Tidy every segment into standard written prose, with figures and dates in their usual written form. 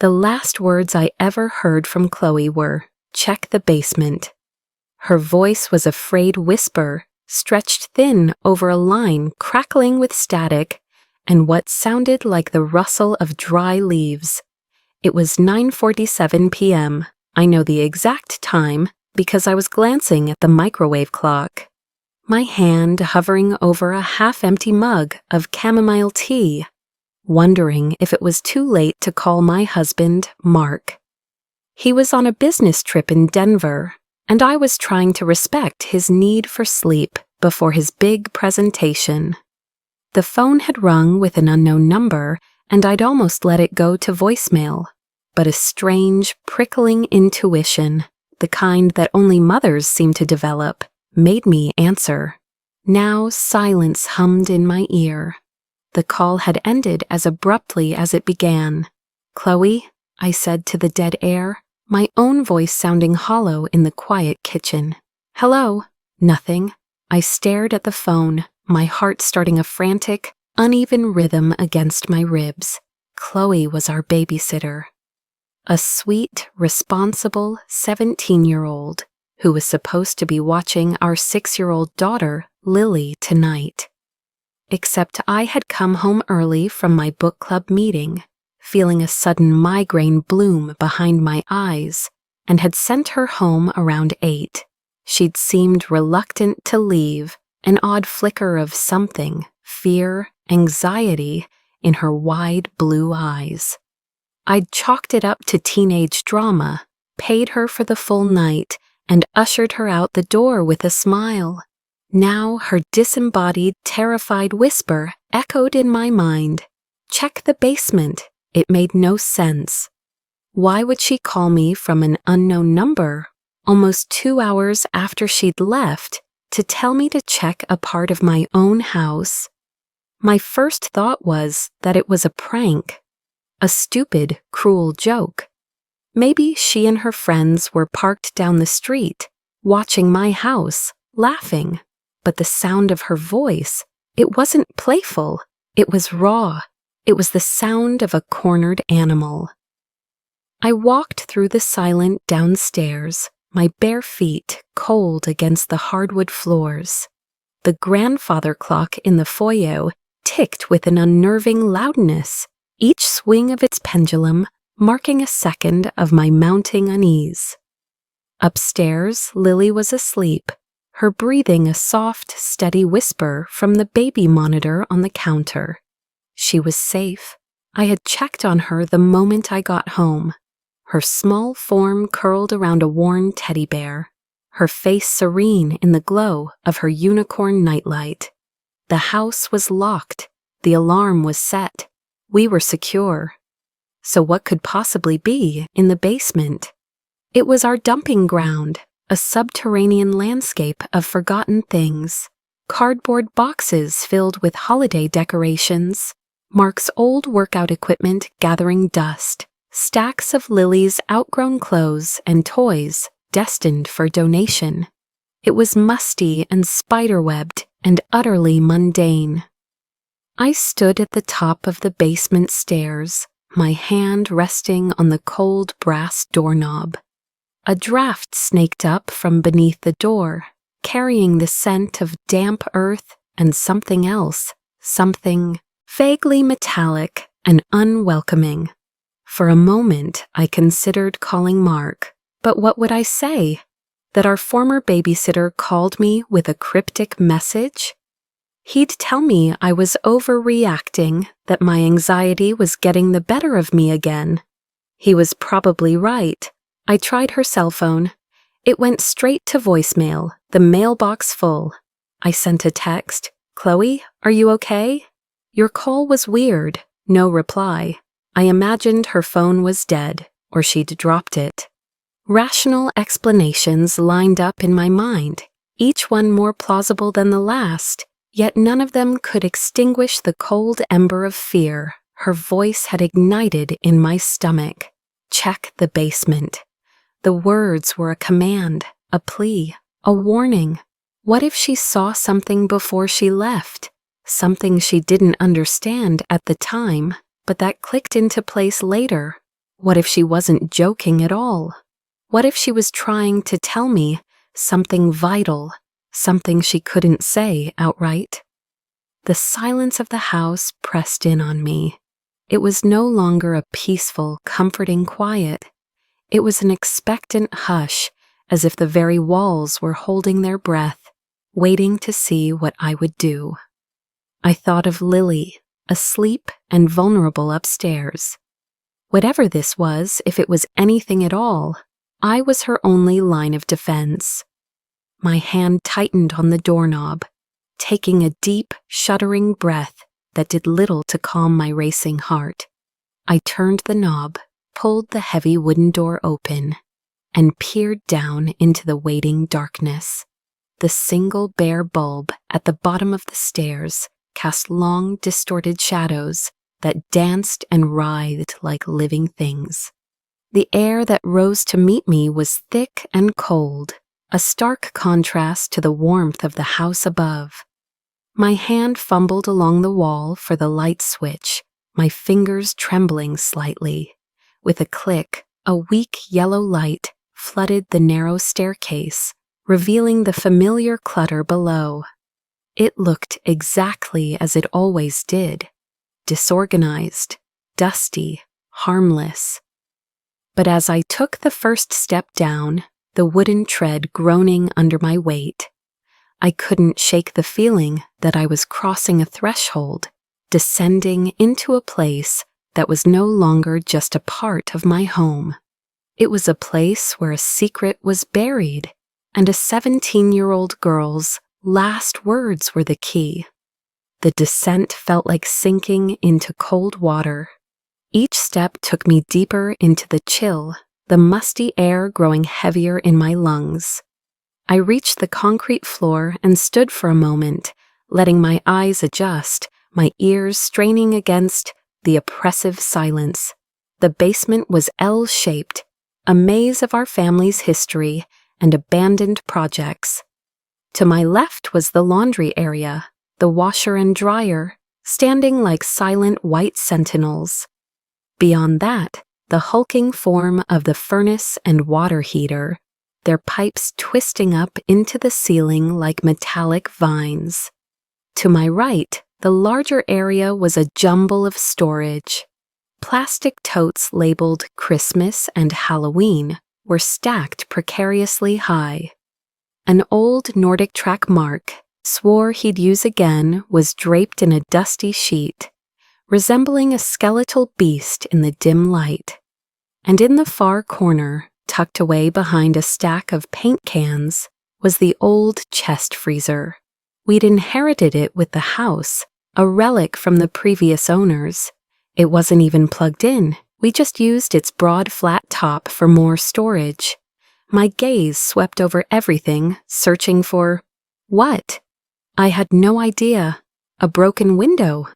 The last words I ever heard from Chloe were, "Check the basement." Her voice was a frayed whisper, stretched thin over a line crackling with static and what sounded like the rustle of dry leaves. It was 9:47 p.m. I know the exact time because I was glancing at the microwave clock. My hand hovering over a half-empty mug of chamomile tea, wondering if it was too late to call my husband, Mark. He was on a business trip in Denver, and I was trying to respect his need for sleep before his big presentation. The phone had rung with an unknown number, and I'd almost let it go to voicemail, but a strange, prickling intuition, the kind that only mothers seem to develop, made me answer. Now silence hummed in my ear. The call had ended as abruptly as it began. "Chloe," I said to the dead air, my own voice sounding hollow in the quiet kitchen. "Hello?" "Nothing." I stared at the phone, my heart starting a frantic, uneven rhythm against my ribs. Chloe was our babysitter. A sweet, responsible 17-year-old who was supposed to be watching our 6-year-old daughter, Lily, tonight. Except I had come home early from my book club meeting, feeling a sudden migraine bloom behind my eyes, and had sent her home around 8. She'd seemed reluctant to leave, an odd flicker of something, fear, anxiety, in her wide blue eyes. I'd chalked it up to teenage drama, paid her for the full night, and ushered her out the door with a smile. Now her disembodied, terrified whisper echoed in my mind. "Check the basement." It made no sense. Why would she call me from an unknown number, almost 2 hours after she'd left, to tell me to check a part of my own house? My first thought was that it was a prank, a stupid, cruel joke. Maybe she and her friends were parked down the street, watching my house, laughing. But the sound of her voice, it wasn't playful, it was raw. It was the sound of a cornered animal. I walked through the silent downstairs, my bare feet cold against the hardwood floors. The grandfather clock in the foyer ticked with an unnerving loudness, each swing of its pendulum marking a second of my mounting unease. Upstairs, Lily was asleep, her breathing a soft, steady whisper from the baby monitor on the counter. She was safe. I had checked on her the moment I got home. Her small form curled around a worn teddy bear, her face serene in the glow of her unicorn nightlight. The house was locked. The alarm was set. We were secure. So what could possibly be in the basement? It was our dumping ground, a subterranean landscape of forgotten things. Cardboard boxes filled with holiday decorations, Mark's old workout equipment gathering dust, stacks of Lily's outgrown clothes and toys destined for donation. It was musty and spiderwebbed and utterly mundane. I stood at the top of the basement stairs, my hand resting on the cold brass doorknob. A draft snaked up from beneath the door, carrying the scent of damp earth and something else, something vaguely metallic and unwelcoming. For a moment, I considered calling Mark, but what would I say? That our former babysitter called me with a cryptic message? He'd tell me I was overreacting, that my anxiety was getting the better of me again. He was probably right. I tried her cell phone. It went straight to voicemail, the mailbox full. I sent a text. "Chloe, are you okay?" "Your call was weird." No reply. I imagined her phone was dead, or she'd dropped it. Rational explanations lined up in my mind, each one more plausible than the last, yet none of them could extinguish the cold ember of fear her voice had ignited in my stomach. Check the basement. The words were a command, a plea, a warning. What if she saw something before she left? Something she didn't understand at the time, but that clicked into place later. What if she wasn't joking at all? What if she was trying to tell me something vital, something she couldn't say outright? The silence of the house pressed in on me. It was no longer a peaceful, comforting quiet. It was an expectant hush, as if the very walls were holding their breath, waiting to see what I would do. I thought of Lily, asleep and vulnerable upstairs. Whatever this was, if it was anything at all, I was her only line of defense. My hand tightened on the doorknob, taking a deep, shuddering breath that did little to calm my racing heart. I turned the knob, pulled the heavy wooden door open, and peered down into the waiting darkness. The single bare bulb at the bottom of the stairs cast long, distorted shadows that danced and writhed like living things. The air that rose to meet me was thick and cold, a stark contrast to the warmth of the house above. My hand fumbled along the wall for the light switch, my fingers trembling slightly. With a click, a weak yellow light flooded the narrow staircase, revealing the familiar clutter below. It looked exactly as it always did, disorganized, dusty, harmless. But as I took the first step down, the wooden tread groaning under my weight, I couldn't shake the feeling that I was crossing a threshold, descending into a place that was no longer just a part of my home. It was a place where a secret was buried, and a 17-year-old girl's last words were the key. The descent felt like sinking into cold water. Each step took me deeper into the chill, the musty air growing heavier in my lungs. I reached the concrete floor and stood for a moment, letting my eyes adjust, my ears straining against the oppressive silence. The basement was L-shaped, a maze of our family's history and abandoned projects. To my left was the laundry area, the washer and dryer, standing like silent white sentinels. Beyond that, the hulking form of the furnace and water heater, their pipes twisting up into the ceiling like metallic vines. To my right, the larger area was a jumble of storage. Plastic totes labeled Christmas and Halloween were stacked precariously high. An old Nordic track Mark swore he'd use again was draped in a dusty sheet, resembling a skeletal beast in the dim light. And in the far corner, tucked away behind a stack of paint cans, was the old chest freezer. We'd inherited it with the house, a relic from the previous owners. It wasn't even plugged in. We just used its broad, flat top for more storage. My gaze swept over everything, searching for what? I had no idea. A broken window.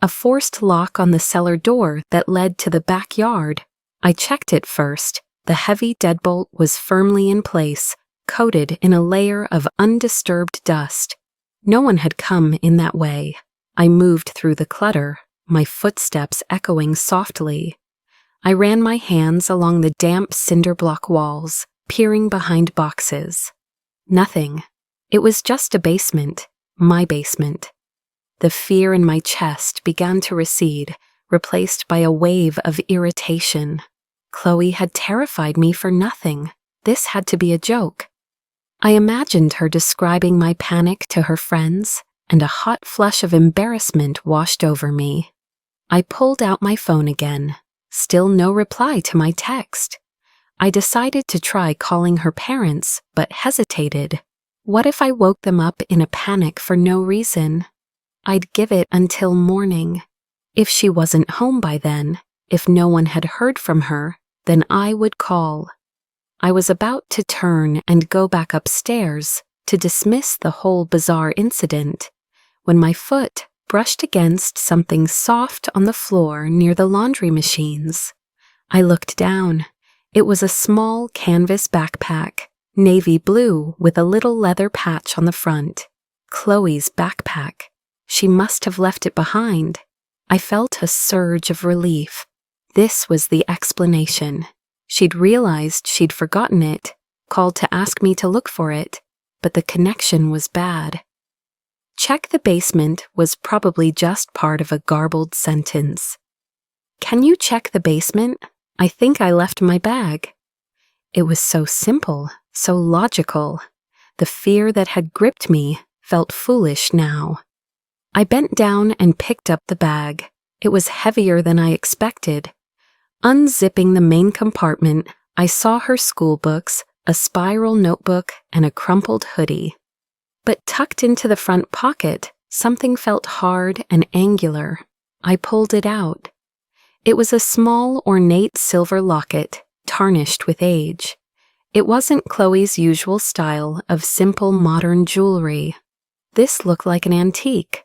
A forced lock on the cellar door that led to the backyard. I checked it first. The heavy deadbolt was firmly in place, coated in a layer of undisturbed dust. No one had come in that way. I moved through the clutter, my footsteps echoing softly. I ran my hands along the damp cinder block walls, peering behind boxes. Nothing. It was just a basement, my basement. The fear in my chest began to recede, replaced by a wave of irritation. Chloe had terrified me for nothing. This had to be a joke. I imagined her describing my panic to her friends, and a hot flush of embarrassment washed over me. I pulled out my phone again. Still no reply to my text. I decided to try calling her parents, but hesitated. What if I woke them up in a panic for no reason? I'd give it until morning. If she wasn't home by then, if no one had heard from her, then I would call. I was about to turn and go back upstairs to dismiss the whole bizarre incident when my foot brushed against something soft on the floor near the laundry machines. I looked down. It was a small canvas backpack, navy blue with a little leather patch on the front. Chloe's backpack. She must have left it behind. I felt a surge of relief. This was the explanation. She'd realized she'd forgotten it, called to ask me to look for it, but the connection was bad. Check the basement was probably just part of a garbled sentence. Can you check the basement? I think I left my bag. It was so simple, so logical. The fear that had gripped me felt foolish now. I bent down and picked up the bag. It was heavier than I expected. Unzipping the main compartment, I saw her school books, a spiral notebook, and a crumpled hoodie. But tucked into the front pocket, something felt hard and angular. I pulled it out. It was a small, ornate silver locket, tarnished with age. It wasn't Chloe's usual style of simple modern jewelry. This looked like an antique.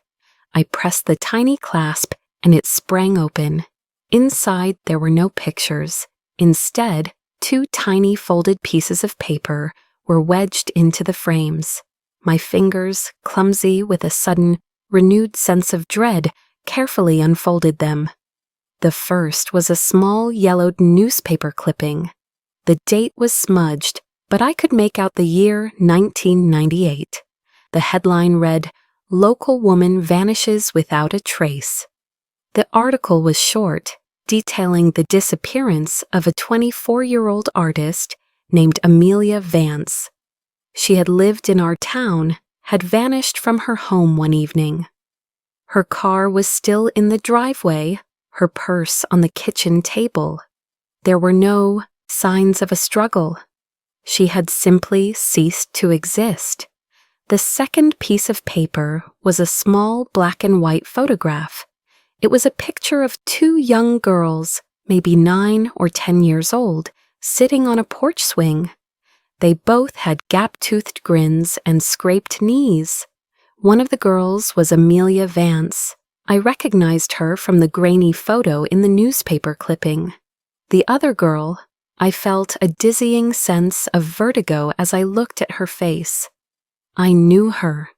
I pressed the tiny clasp and it sprang open. Inside there were no pictures. Instead, 2 tiny folded pieces of paper were wedged into the frames. My fingers, clumsy with a sudden, renewed sense of dread, carefully unfolded them. The first was a small yellowed newspaper clipping. The date was smudged, but I could make out the year 1998. The headline read, "Local Woman Vanishes Without a Trace." The article was short, detailing the disappearance of a 24-year-old artist named Amelia Vance. She had lived in our town, had vanished from her home one evening. Her car was still in the driveway, her purse on the kitchen table. There were no signs of a struggle. She had simply ceased to exist. The second piece of paper was a small black and white photograph. It was a picture of 2 young girls, maybe 9 or 10 years old, sitting on a porch swing. They both had gap-toothed grins and scraped knees. One of the girls was Amelia Vance. I recognized her from the grainy photo in the newspaper clipping. The other girl, I felt a dizzying sense of vertigo as I looked at her face. I knew her.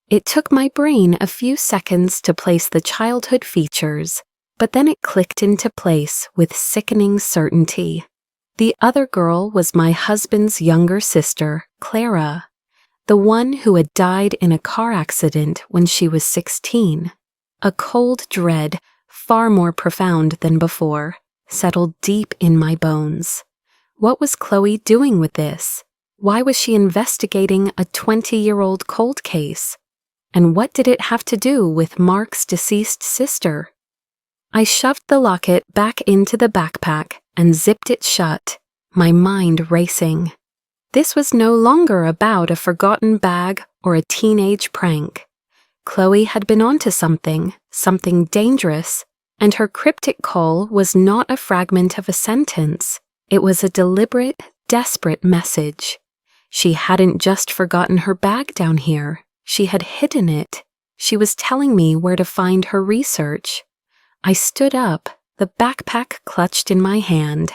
It took my brain a few seconds to place the childhood features, but then it clicked into place with sickening certainty. The other girl was my husband's younger sister, Clara, the one who had died in a car accident when she was 16. A cold dread, far more profound than before, settled deep in my bones. What was Chloe doing with this? Why was she investigating a 20-year-old cold case? And what did it have to do with Mark's deceased sister? I shoved the locket back into the backpack and zipped it shut, my mind racing. This was no longer about a forgotten bag or a teenage prank. Chloe had been onto something dangerous, and her cryptic call was not a fragment of a sentence. It was a deliberate, desperate message. She hadn't just forgotten her bag down here. She had hidden it. She was telling me where to find her research. I stood up, the backpack clutched in my hand,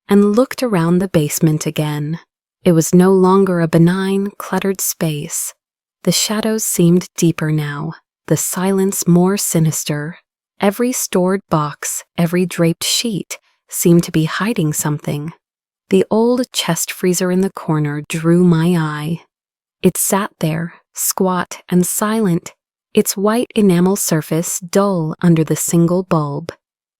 and looked around the basement again. It was no longer a benign, cluttered space. The shadows seemed deeper now, the silence more sinister. Every stored box, every draped sheet seemed to be hiding something. The old chest freezer in the corner drew my eye. It sat there, squat and silent, its white enamel surface dull under the single bulb.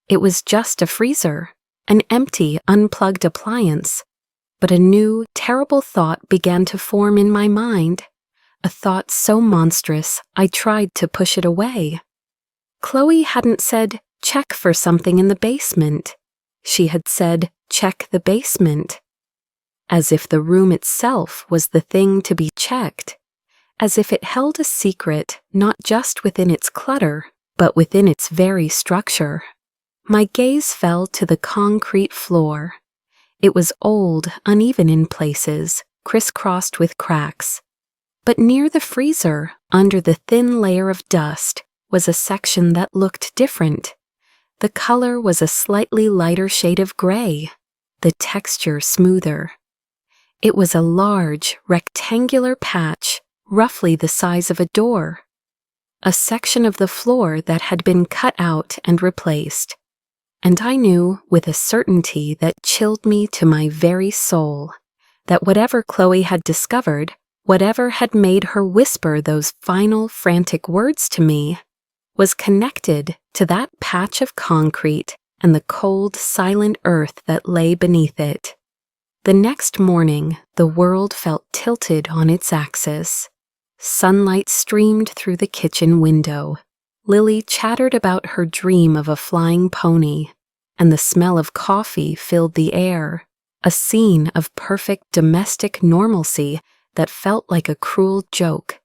It was just a freezer, an empty, unplugged appliance. But a new, terrible thought began to form in my mind. A thought so monstrous, I tried to push it away. Chloe hadn't said, "Check for something in the basement." She had said, "Check the basement." As if the room itself was the thing to be checked. As if it held a secret not just within its clutter, but within its very structure. My gaze fell to the concrete floor. It was old, uneven in places, crisscrossed with cracks. But near the freezer, under the thin layer of dust, was a section that looked different. The color was a slightly lighter shade of gray, the texture smoother. It was a large, rectangular patch, roughly the size of a door. A section of the floor that had been cut out and replaced. and I knew with a certainty that chilled me to my very soul that whatever Chloe had discovered, whatever had made her whisper those final frantic words to me, was connected to that patch of concrete and the cold, silent earth that lay beneath it. The next morning, the world felt tilted on its axis. Sunlight streamed through the kitchen window. Lily chattered about her dream of a flying pony, and the smell of coffee filled the air, a scene of perfect domestic normalcy that felt like a cruel joke.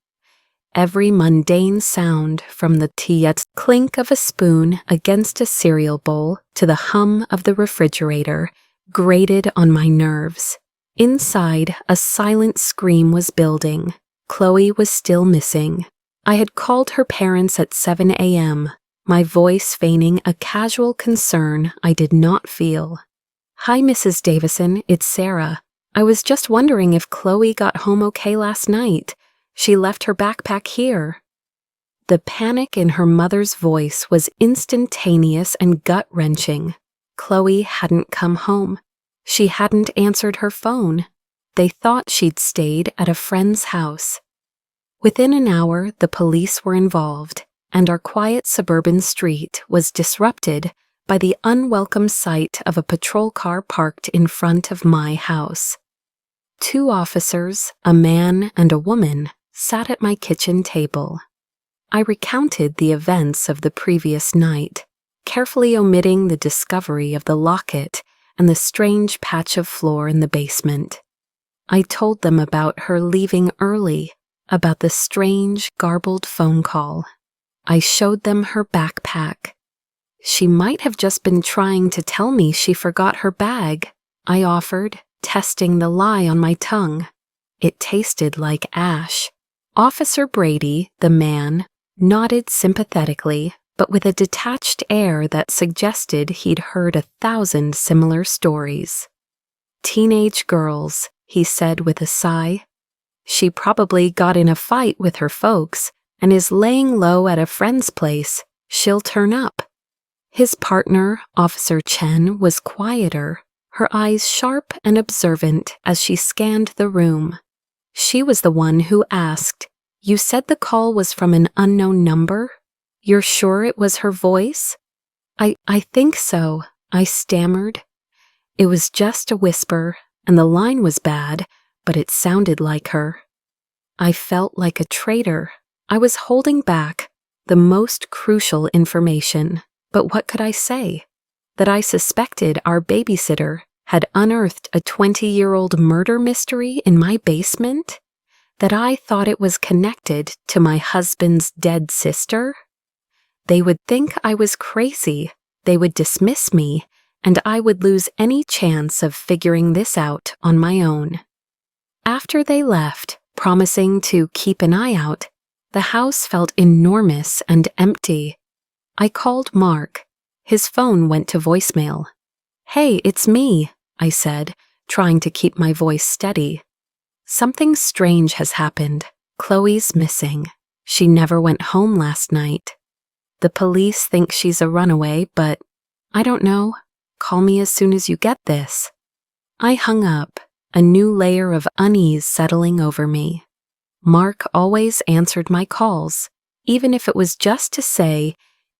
Every mundane sound, from the clink of a spoon against a cereal bowl to the hum of the refrigerator, grated on my nerves. Inside, a silent scream was building. Chloe was still missing. I had called her parents at 7 a.m., my voice feigning a casual concern I did not feel. "Hi, Mrs. Davison, it's Sarah. I was just wondering if Chloe got home okay last night. She left her backpack here." The panic in her mother's voice was instantaneous and gut-wrenching. Chloe hadn't come home. She hadn't answered her phone. They thought she'd stayed at a friend's house. Within an hour, the police were involved, and our quiet suburban street was disrupted by the unwelcome sight of a patrol car parked in front of my house. 2 officers, a man and a woman, sat at my kitchen table. I recounted the events of the previous night, carefully omitting the discovery of the locket and the strange patch of floor in the basement. I told them about her leaving early, about the strange, garbled phone call. I showed them her backpack. "She might have just been trying to tell me she forgot her bag," I offered, testing the lie on my tongue. It tasted like ash. Officer Brady, the man, nodded sympathetically, but with a detached air that suggested he'd heard 1,000 similar stories. "Teenage girls," he said with a sigh. "She probably got in a fight with her folks and is laying low at a friend's place. She'll turn up." His partner, Officer Chen, was quieter, her eyes sharp and observant as she scanned the room. She was the one who asked, "You said the call was from an unknown number? You're sure it was her voice?" I think so," I stammered. "It was just a whisper, and the line was bad, but it sounded like her." I felt like a traitor. I was holding back the most crucial information, but what could I say? That I suspected our babysitter had unearthed a 20-year-old murder mystery in my basement? That I thought it was connected to my husband's dead sister? They would think I was crazy, they would dismiss me, and I would lose any chance of figuring this out on my own. After they left, promising to keep an eye out, the house felt enormous and empty. I called Mark. His phone went to voicemail. "Hey, it's me," I said, trying to keep my voice steady. "Something strange has happened. Chloe's missing. She never went home last night. The police think she's a runaway, but I don't know. Call me as soon as you get this." I hung up, a new layer of unease settling over me. Mark always answered my calls, even if it was just to say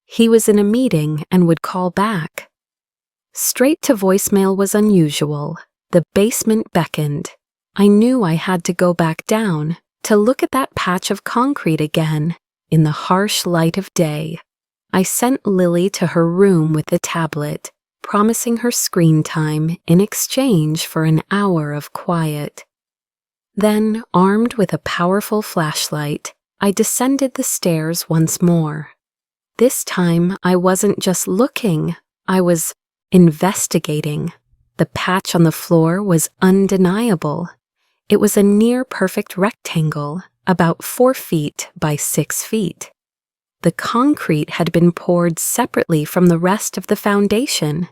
he was in a meeting and would call back. Straight to voicemail was unusual. The basement beckoned. I knew I had to go back down to look at that patch of concrete again in the harsh light of day. I sent Lily to her room with the tablet, promising her screen time in exchange for an hour of quiet. Then, armed with a powerful flashlight, I descended the stairs once more. This time, I wasn't just looking, I was investigating. The patch on the floor was undeniable. It was a near-perfect rectangle, about 4 feet by 6 feet. The concrete had been poured separately from the rest of the foundation.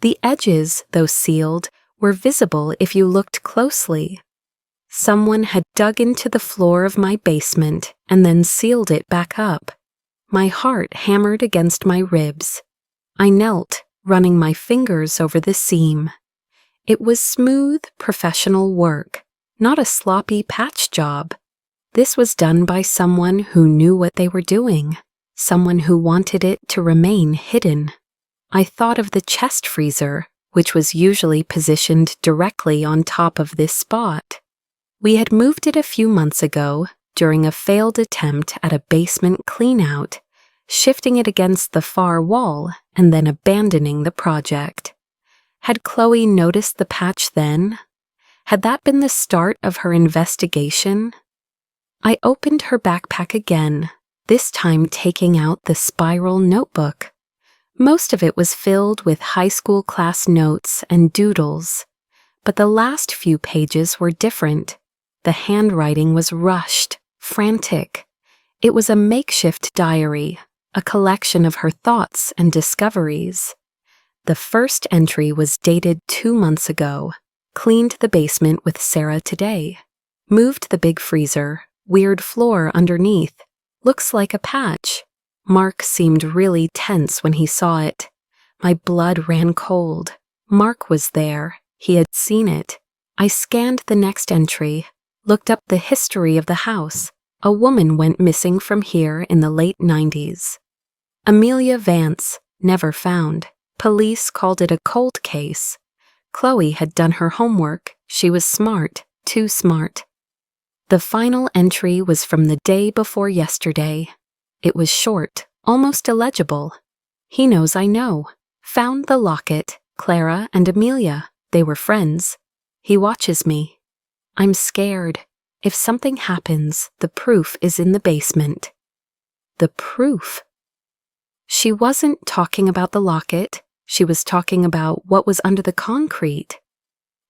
The edges, though sealed, were visible if you looked closely. Someone had dug into the floor of my basement and then sealed it back up. My heart hammered against my ribs. I knelt, running my fingers over the seam. It was smooth, professional work, not a sloppy patch job. This was done by someone who knew what they were doing, someone who wanted it to remain hidden. I thought of the chest freezer, which was usually positioned directly on top of this spot. We had moved it a few months ago during a failed attempt at a basement clean-out, shifting it against the far wall and then abandoning the project. Had Chloe noticed the patch then? Had that been the start of her investigation? I opened her backpack again, this time taking out the spiral notebook. Most of it was filled with high school class notes and doodles, but the last few pages were different. The handwriting was rushed, frantic. It was a makeshift diary, a collection of her thoughts and discoveries. The first entry was dated 2 months ago. Cleaned the basement with Sarah today. Moved the big freezer. Weird floor underneath. Looks like a patch. Mark seemed really tense when he saw it. My blood ran cold. Mark was there. He had seen it. I scanned the next entry. Looked up the history of the house. A woman went missing from here in the late 90s. Amelia Vance, never found. Police called it a cold case. Chloe had done her homework. She was smart, too smart. The final entry was from the day before yesterday. It was short, almost illegible. He knows I know. Found the locket, Clara and Amelia. They were friends. He watches me. I'm scared. If something happens, the proof is in the basement. The proof? She wasn't talking about the locket. She was talking about what was under the concrete.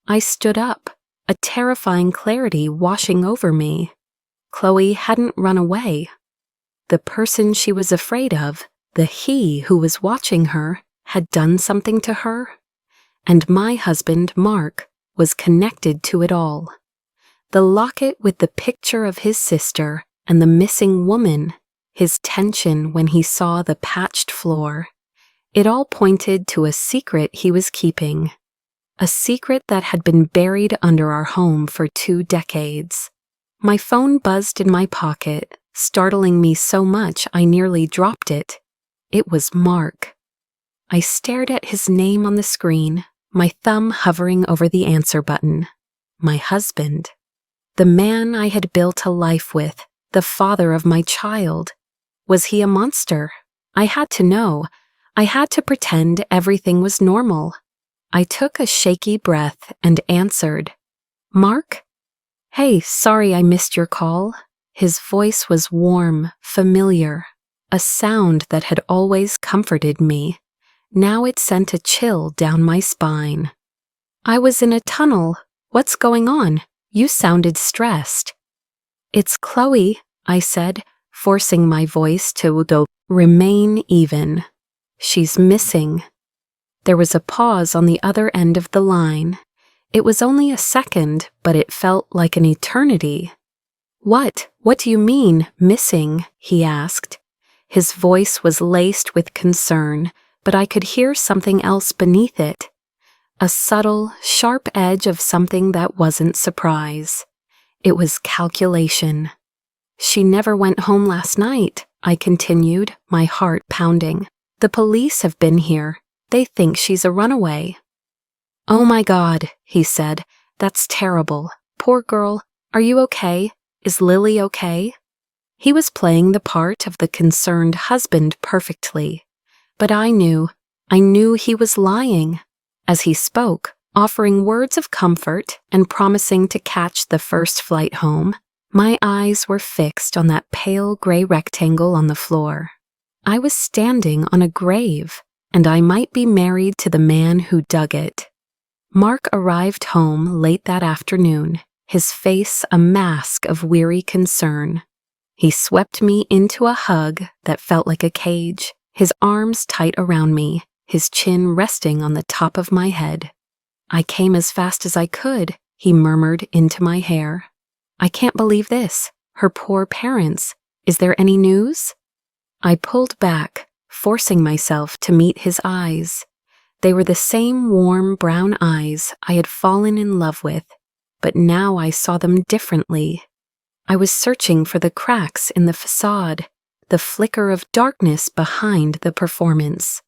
I stood up, a terrifying clarity washing over me. Chloe hadn't run away. The person she was afraid of, the he who was watching her, had done something to her. And my husband, Mark, was connected to it all. The locket with the picture of his sister and the missing woman, his tension when he saw the patched floor. It all pointed to a secret he was keeping. A secret that had been buried under our home for 2 decades. My phone buzzed in my pocket, startling me so much I nearly dropped it. It was Mark. I stared at his name on the screen, my thumb hovering over the answer button. My husband. The man I had built a life with, the father of my child. Was he a monster? I had to know. I had to pretend everything was normal. I took a shaky breath and answered, "Mark? Hey, sorry I missed your call." His voice was warm, familiar, a sound that had always comforted me. Now it sent a chill down my spine. I was in a tunnel. What's going on? You sounded stressed. It's Chloe, I said, forcing my voice to remain even. She's missing. There was a pause on the other end of the line. It was only a second, but it felt like an eternity. What do you mean, missing? He asked. His voice was laced with concern, but I could hear something else beneath it. A subtle, sharp edge of something that wasn't surprise. It was calculation. She never went home last night, I continued, my heart pounding. The police have been here. They think she's a runaway. Oh my God, he said. That's terrible. Poor girl. Are you okay? Is Lily okay? He was playing the part of the concerned husband perfectly. But I knew he was lying. As he spoke, offering words of comfort and promising to catch the first flight home, my eyes were fixed on that pale gray rectangle on the floor. I was standing on a grave, and I might be married to the man who dug it. Mark arrived home late that afternoon, his face a mask of weary concern. He swept me into a hug that felt like a cage, his arms tight around me, his chin resting on the top of my head. I came as fast as I could, he murmured into my hair. I can't believe this. Her poor parents. Is there any news? I pulled back, forcing myself to meet his eyes. They were the same warm brown eyes I had fallen in love with, but now I saw them differently. I was searching for the cracks in the facade, the flicker of darkness behind the performance.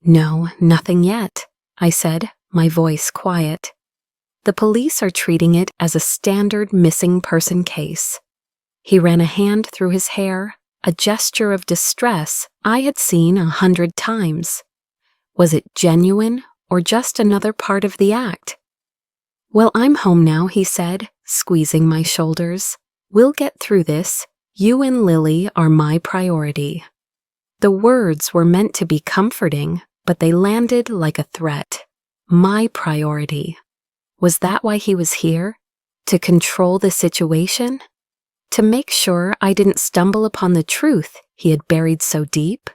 "No, nothing yet," I said, my voice quiet. "The police are treating it as a standard missing person case." He ran a hand through his hair, a gesture of distress I had seen 100 times. Was it genuine or just another part of the act? "Well, I'm home now," he said, squeezing my shoulders. "We'll get through this. You and Lily are my priority." The words were meant to be comforting, but they landed like a threat. My priority. Was that why he was here? To control the situation? To make sure I didn't stumble upon the truth he had buried so deep?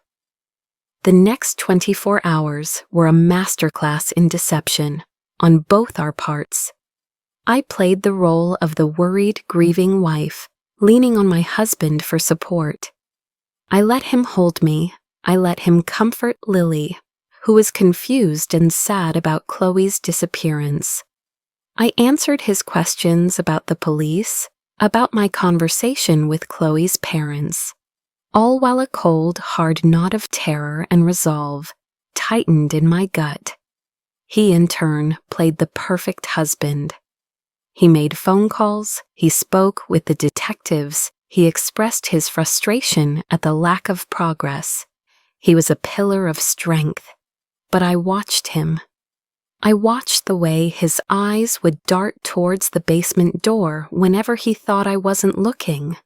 The next 24 hours were a masterclass in deception, on both our parts. I played the role of the worried, grieving wife, leaning on my husband for support. I let him hold me. I let him comfort Lily, who was confused and sad about Chloe's disappearance. I answered his questions about the police, about my conversation with Chloe's parents, all while a cold, hard knot of terror and resolve tightened in my gut. He, in turn, played the perfect husband. He made phone calls, he spoke with the detectives, he expressed his frustration at the lack of progress. He was a pillar of strength. But I watched him. I watched the way his eyes would dart towards the basement door whenever he thought I wasn't looking.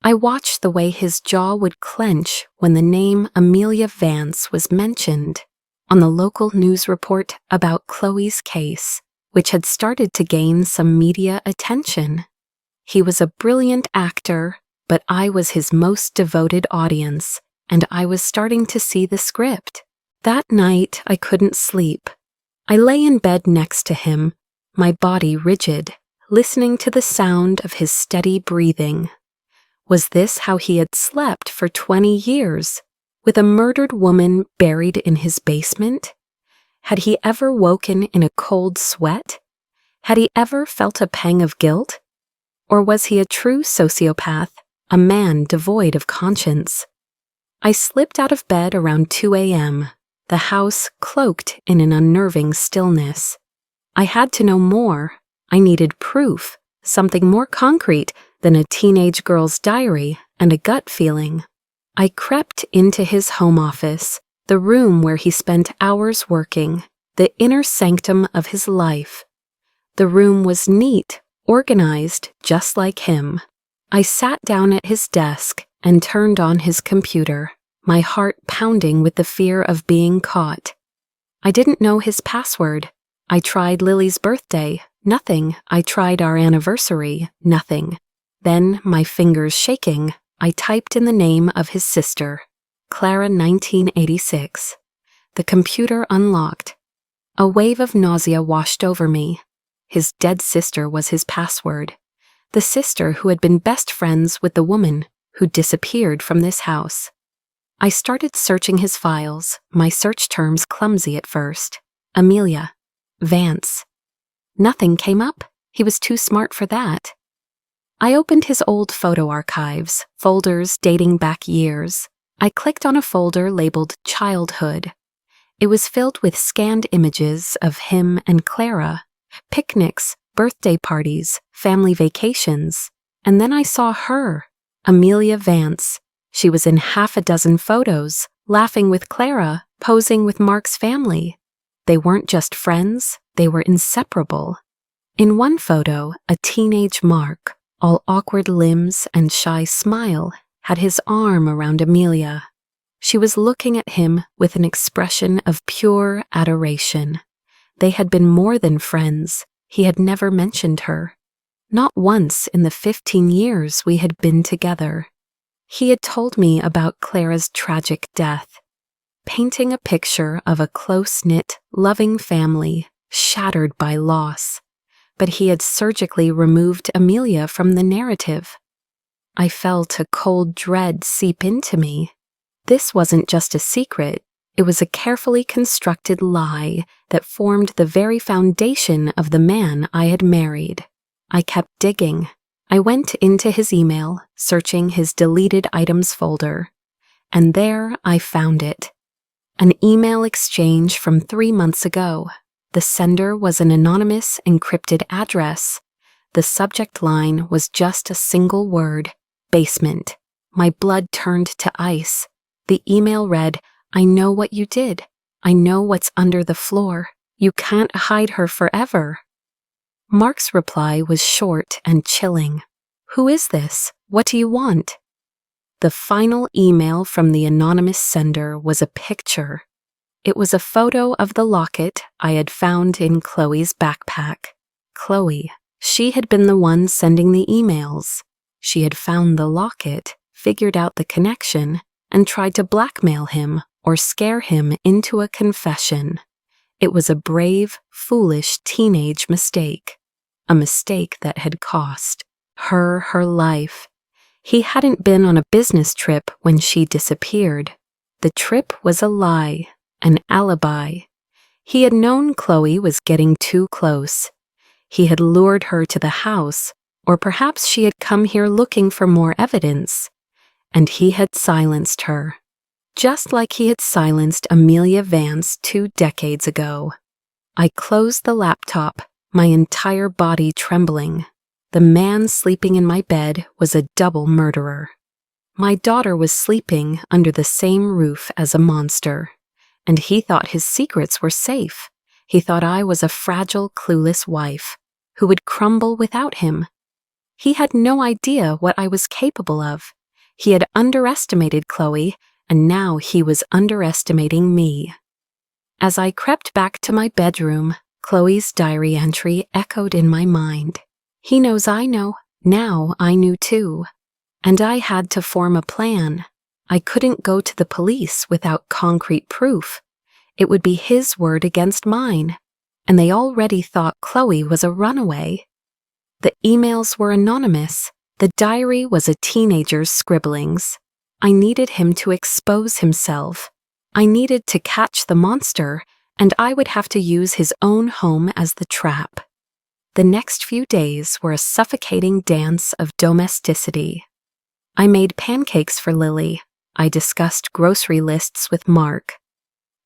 I watched the way his jaw would clench when the name Amelia Vance was mentioned on the local news report about Chloe's case, which had started to gain some media attention. He was a brilliant actor, but I was his most devoted audience, and I was starting to see the script. That night, I couldn't sleep. I lay in bed next to him, my body rigid, listening to the sound of his steady breathing. Was this how he had slept for 20 years, with a murdered woman buried in his basement? Had he ever woken in a cold sweat? Had he ever felt a pang of guilt? Or was he a true sociopath, a man devoid of conscience? I slipped out of bed around 2 a.m., the house cloaked in an unnerving stillness. I had to know more. I needed proof, something more concrete than a teenage girl's diary and a gut feeling. I crept into his home office, the room where he spent hours working, the inner sanctum of his life. The room was neat, organized, just like him. I sat down at his desk and turned on his computer, my heart pounding with the fear of being caught. I didn't know his password. I tried Lily's birthday, nothing. I tried our anniversary, nothing. Then, my fingers shaking, I typed in the name of his sister, Clara 1986. The computer unlocked. A wave of nausea washed over me. His dead sister was his password. The sister who had been best friends with the woman who disappeared from this house. I started searching his files, my search terms clumsy at first. Amelia. Vance. Nothing came up. He was too smart for that. I opened his old photo archives, folders dating back years. I clicked on a folder labeled Childhood. It was filled with scanned images of him and Clara, picnics, birthday parties, family vacations. And then I saw her, Amelia Vance. She was in half a dozen photos, laughing with Clara, posing with Mark's family. They weren't just friends, they were inseparable. In one photo, a teenage Mark, all awkward limbs and shy smile, had his arm around Amelia. She was looking at him with an expression of pure adoration. They had been more than friends. He had never mentioned her. Not once in the 15 years we had been together. He had told me about Clara's tragic death, painting a picture of a close-knit, loving family shattered by loss. But he had surgically removed Amelia from the narrative. I felt a cold dread seep into me. This wasn't just a secret, It was a carefully constructed lie that formed the very foundation of the man I had married. I kept digging. I went into his email, searching his deleted items folder, and there I found it. An email exchange from 3 months ago. The sender was an anonymous, encrypted address. The subject line was just a single word: basement. My blood turned to ice. The email read, "I know what you did. I know what's under the floor. You can't hide her forever." Mark's reply was short and chilling. "Who is this? What do you want?" The final email from the anonymous sender was a picture. It was a photo of the locket I had found in Chloe's backpack. Chloe, she had been the one sending the emails. She had found the locket, figured out the connection, and tried to blackmail him or scare him into a confession. It was a brave, foolish teenage mistake. A mistake that had cost her life. He hadn't been on a business trip when she disappeared. The trip was a lie, an alibi. He had known Chloe was getting too close. He had lured her to the house, or perhaps she had come here looking for more evidence. And he had silenced her, just like he had silenced Amelia Vance 2 decades ago. I closed the laptop, my entire body trembling. The man sleeping in my bed was a double murderer. My daughter was sleeping under the same roof as a monster, and he thought his secrets were safe. He thought I was a fragile, clueless wife who would crumble without him. He had no idea what I was capable of. He had underestimated Chloe, and now he was underestimating me. As I crept back to my bedroom, Chloe's diary entry echoed in my mind. He knows I know. Now I knew too. And I had to form a plan. I couldn't go to the police without concrete proof. It would be his word against mine. And they already thought Chloe was a runaway. The emails were anonymous. The diary was a teenager's scribblings. I needed him to expose himself. I needed to catch the monster, and I would have to use his own home as the trap. The next few days were a suffocating dance of domesticity. I made pancakes for Lily. I discussed grocery lists with Mark.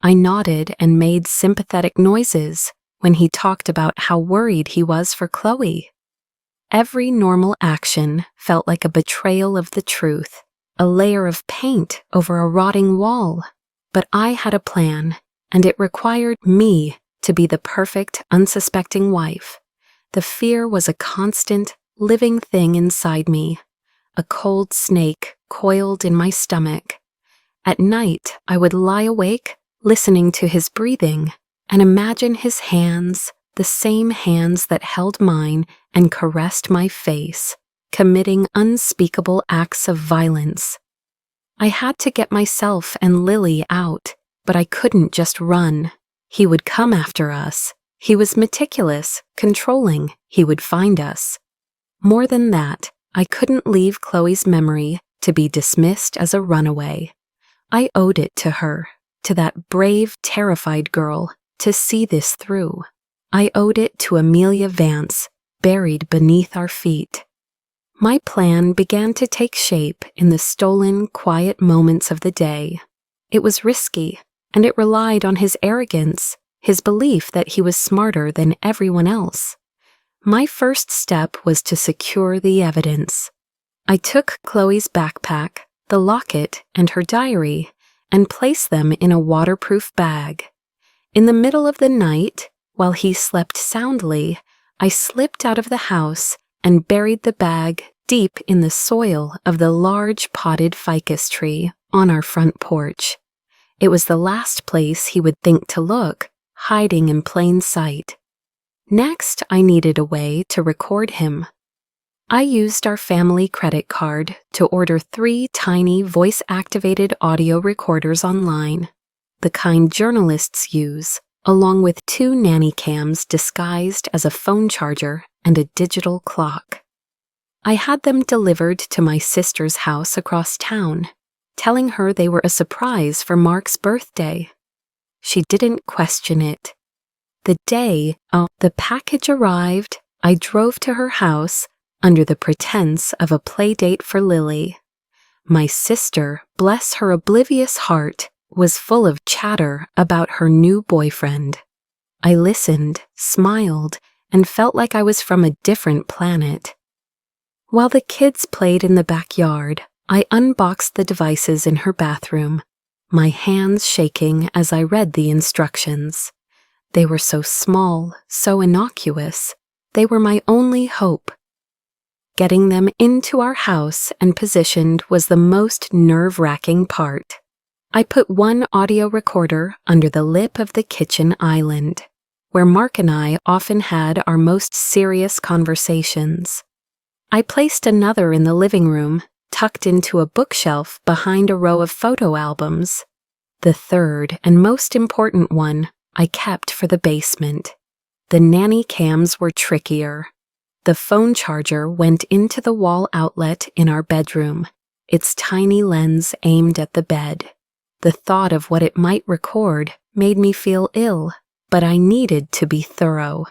I nodded and made sympathetic noises when he talked about how worried he was for Chloe. Every normal action felt like a betrayal of the truth, a layer of paint over a rotting wall. But I had a plan, and it required me to be the perfect, unsuspecting wife. The fear was a constant, living thing inside me, a cold snake coiled in my stomach. At night, I would lie awake, listening to his breathing, and imagine his hands, the same hands that held mine and caressed my face, committing unspeakable acts of violence. I had to get myself and Lily out, but I couldn't just run. He would come after us. He was meticulous, controlling. He would find us. More than that, I couldn't leave Chloe's memory to be dismissed as a runaway. I owed it to her, to that brave, terrified girl, to see this through. I owed it to Amelia Vance, buried beneath our feet. My plan began to take shape in the stolen, quiet moments of the day. It was risky, and it relied on his arrogance, his belief that he was smarter than everyone else. My first step was to secure the evidence. I took Chloe's backpack, the locket, and her diary, and placed them in a waterproof bag. In the middle of the night, while he slept soundly, I slipped out of the house and buried the bag deep in the soil of the large potted ficus tree on our front porch. It was the last place he would think to look, hiding in plain sight. Next, I needed a way to record him. I used our family credit card to order 3 tiny voice-activated audio recorders online, the kind journalists use, along with 2 nanny cams disguised as a phone charger and a digital clock. I had them delivered to my sister's house across town, telling her they were a surprise for Mark's birthday. She didn't question it. The day the package arrived, I drove to her house under the pretense of a play date for Lily. My sister, bless her oblivious heart, was full of chatter about her new boyfriend. I listened, smiled, and felt like I was from a different planet. While the kids played in the backyard, I unboxed the devices in her bathroom, my hands shaking as I read the instructions. They were so small, so innocuous. They were my only hope. Getting them into our house and positioned was the most nerve-wracking part. I put one audio recorder under the lip of the kitchen island, where Mark and I often had our most serious conversations. I placed another in the living room, tucked into a bookshelf behind a row of photo albums. The third and most important one I kept for the basement. The nanny cams were trickier. The phone charger went into the wall outlet in our bedroom, its tiny lens aimed at the bed. The thought of what it might record made me feel ill, but I needed to be thorough.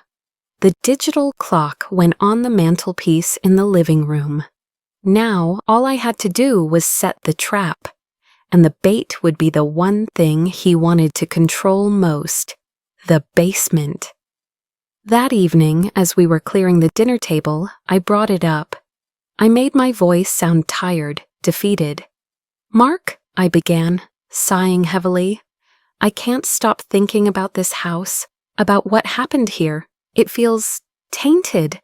The digital clock went on the mantelpiece in the living room. Now all I had to do was set the trap, and the bait would be the one thing he wanted to control most, the basement. That evening, as we were clearing the dinner table, I brought it up. I made my voice sound tired, defeated. "Mark," I began, sighing heavily, "I can't stop thinking about this house, about what happened here. It feels tainted."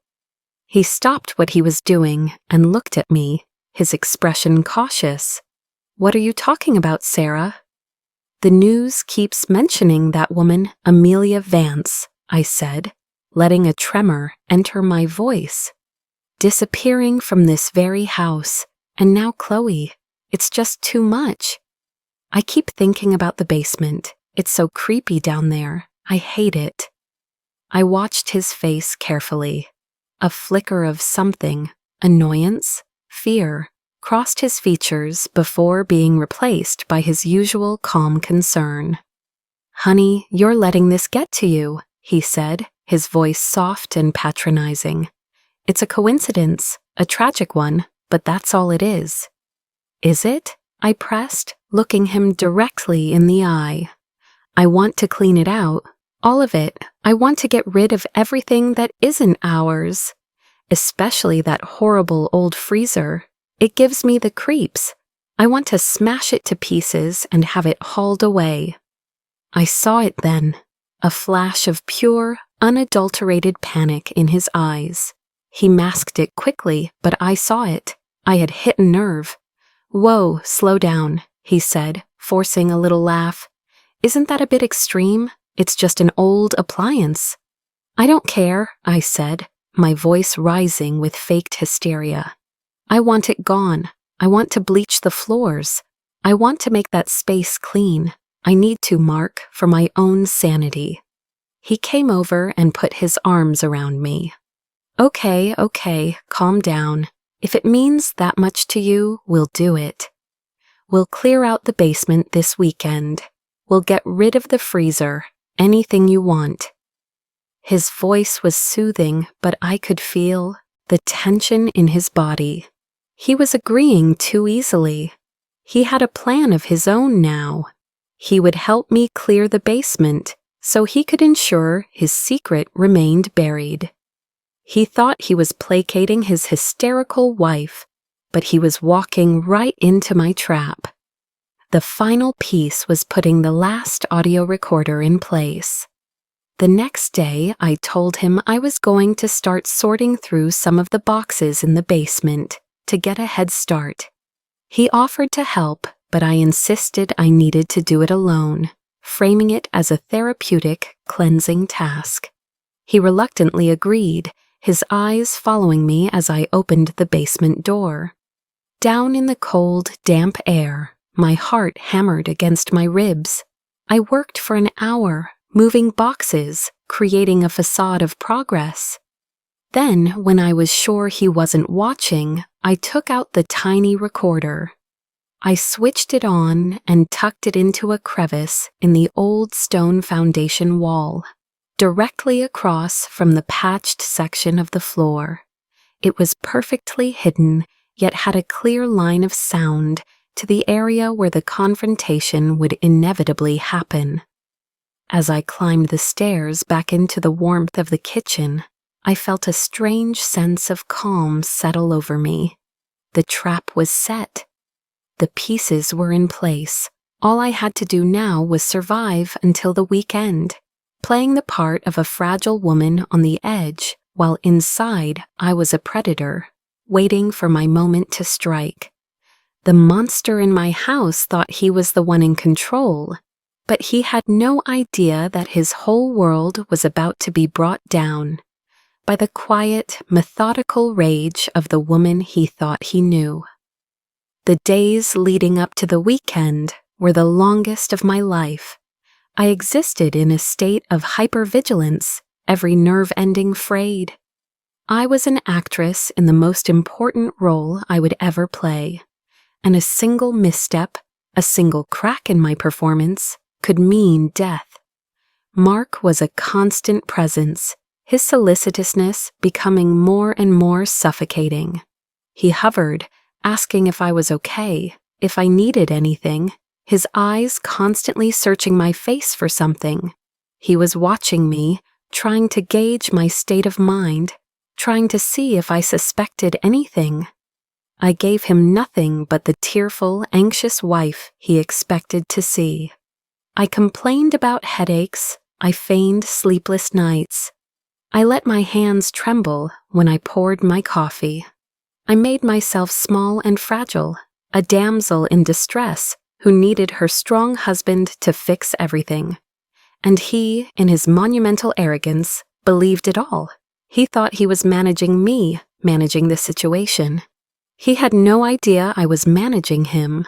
He stopped what he was doing and looked at me, his expression cautious. "What are you talking about, Sarah?" "The news keeps mentioning that woman, Amelia Vance," I said, letting a tremor enter my voice. "Disappearing from this very house, and now Chloe. It's just too much. I keep thinking about the basement. It's so creepy down there. I hate it." I watched his face carefully. A flicker of something, annoyance, fear, crossed his features before being replaced by his usual calm concern. "Honey, you're letting this get to you," he said, his voice soft and patronizing. "It's a coincidence, a tragic one, but that's all it is." "Is it?" I pressed, looking him directly in the eye. "I want to clean it out. All of it. I want to get rid of everything that isn't ours. Especially that horrible old freezer. It gives me the creeps. I want to smash it to pieces and have it hauled away." I saw it then, a flash of pure, unadulterated panic in his eyes. He masked it quickly, but I saw it. I had hit a nerve. "Whoa, slow down," he said, forcing a little laugh. "Isn't that a bit extreme? It's just an old appliance." "I don't care," I said, my voice rising with faked hysteria. "I want it gone. I want to bleach the floors. I want to make that space clean. I need to, Mark, for my own sanity." He came over and put his arms around me. Okay, calm down. If it means that much to you, we'll do it. We'll clear out the basement this weekend. We'll get rid of the freezer. Anything you want." His voice was soothing, but I could feel the tension in his body. He was agreeing too easily. He had a plan of his own now. He would help me clear the basement so he could ensure his secret remained buried. He thought he was placating his hysterical wife, but he was walking right into my trap. The final piece was putting the last audio recorder in place. The next day, I told him I was going to start sorting through some of the boxes in the basement to get a head start. He offered to help, but I insisted I needed to do it alone, framing it as a therapeutic, cleansing task. He reluctantly agreed, his eyes following me as I opened the basement door. Down in the cold, damp air, my heart hammered against my ribs. I worked for an hour, moving boxes, creating a facade of progress. Then, when I was sure he wasn't watching, I took out the tiny recorder. I switched it on and tucked it into a crevice in the old stone foundation wall, directly across from the patched section of the floor. It was perfectly hidden, yet had a clear line of sound to the area where the confrontation would inevitably happen. As I climbed the stairs back into the warmth of the kitchen, I felt a strange sense of calm settle over me. The trap was set. The pieces were in place. All I had to do now was survive until the weekend, playing the part of a fragile woman on the edge, while inside I was a predator, waiting for my moment to strike. The monster in my house thought he was the one in control, but he had no idea that his whole world was about to be brought down by the quiet, methodical rage of the woman he thought he knew. The days leading up to the weekend were the longest of my life. I existed in a state of hypervigilance, every nerve ending frayed. I was an actress in the most important role I would ever play, and a single misstep, a single crack in my performance, could mean death. Mark was a constant presence, his solicitousness becoming more and more suffocating. He hovered, asking if I was okay, if I needed anything, his eyes constantly searching my face for something. He was watching me, trying to gauge my state of mind, trying to see if I suspected anything. I gave him nothing but the tearful, anxious wife he expected to see. I complained about headaches, I feigned sleepless nights. I let my hands tremble when I poured my coffee. I made myself small and fragile, a damsel in distress who needed her strong husband to fix everything. And he, in his monumental arrogance, believed it all. He thought he was managing me, managing the situation. He had no idea I was managing him.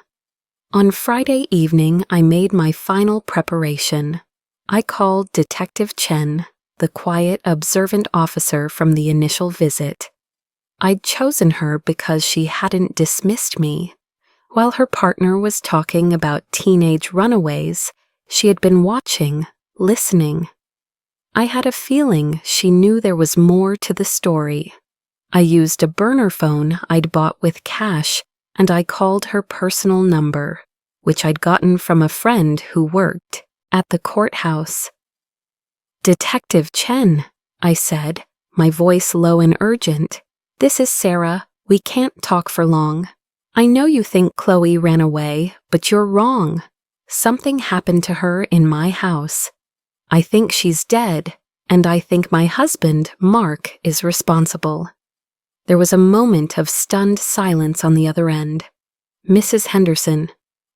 On Friday evening, I made my final preparation. I called Detective Chen, the quiet, observant officer from the initial visit. I'd chosen her because she hadn't dismissed me. While her partner was talking about teenage runaways, she had been watching, listening. I had a feeling she knew there was more to the story. I used a burner phone I'd bought with cash, and I called her personal number, which I'd gotten from a friend who worked at the courthouse. "Detective Chen," I said, my voice low and urgent. "This is Sarah. We can't talk for long. I know you think Chloe ran away, but you're wrong. Something happened to her in my house. I think she's dead, and I think my husband, Mark, is responsible." There was a moment of stunned silence on the other end. "Mrs. Henderson,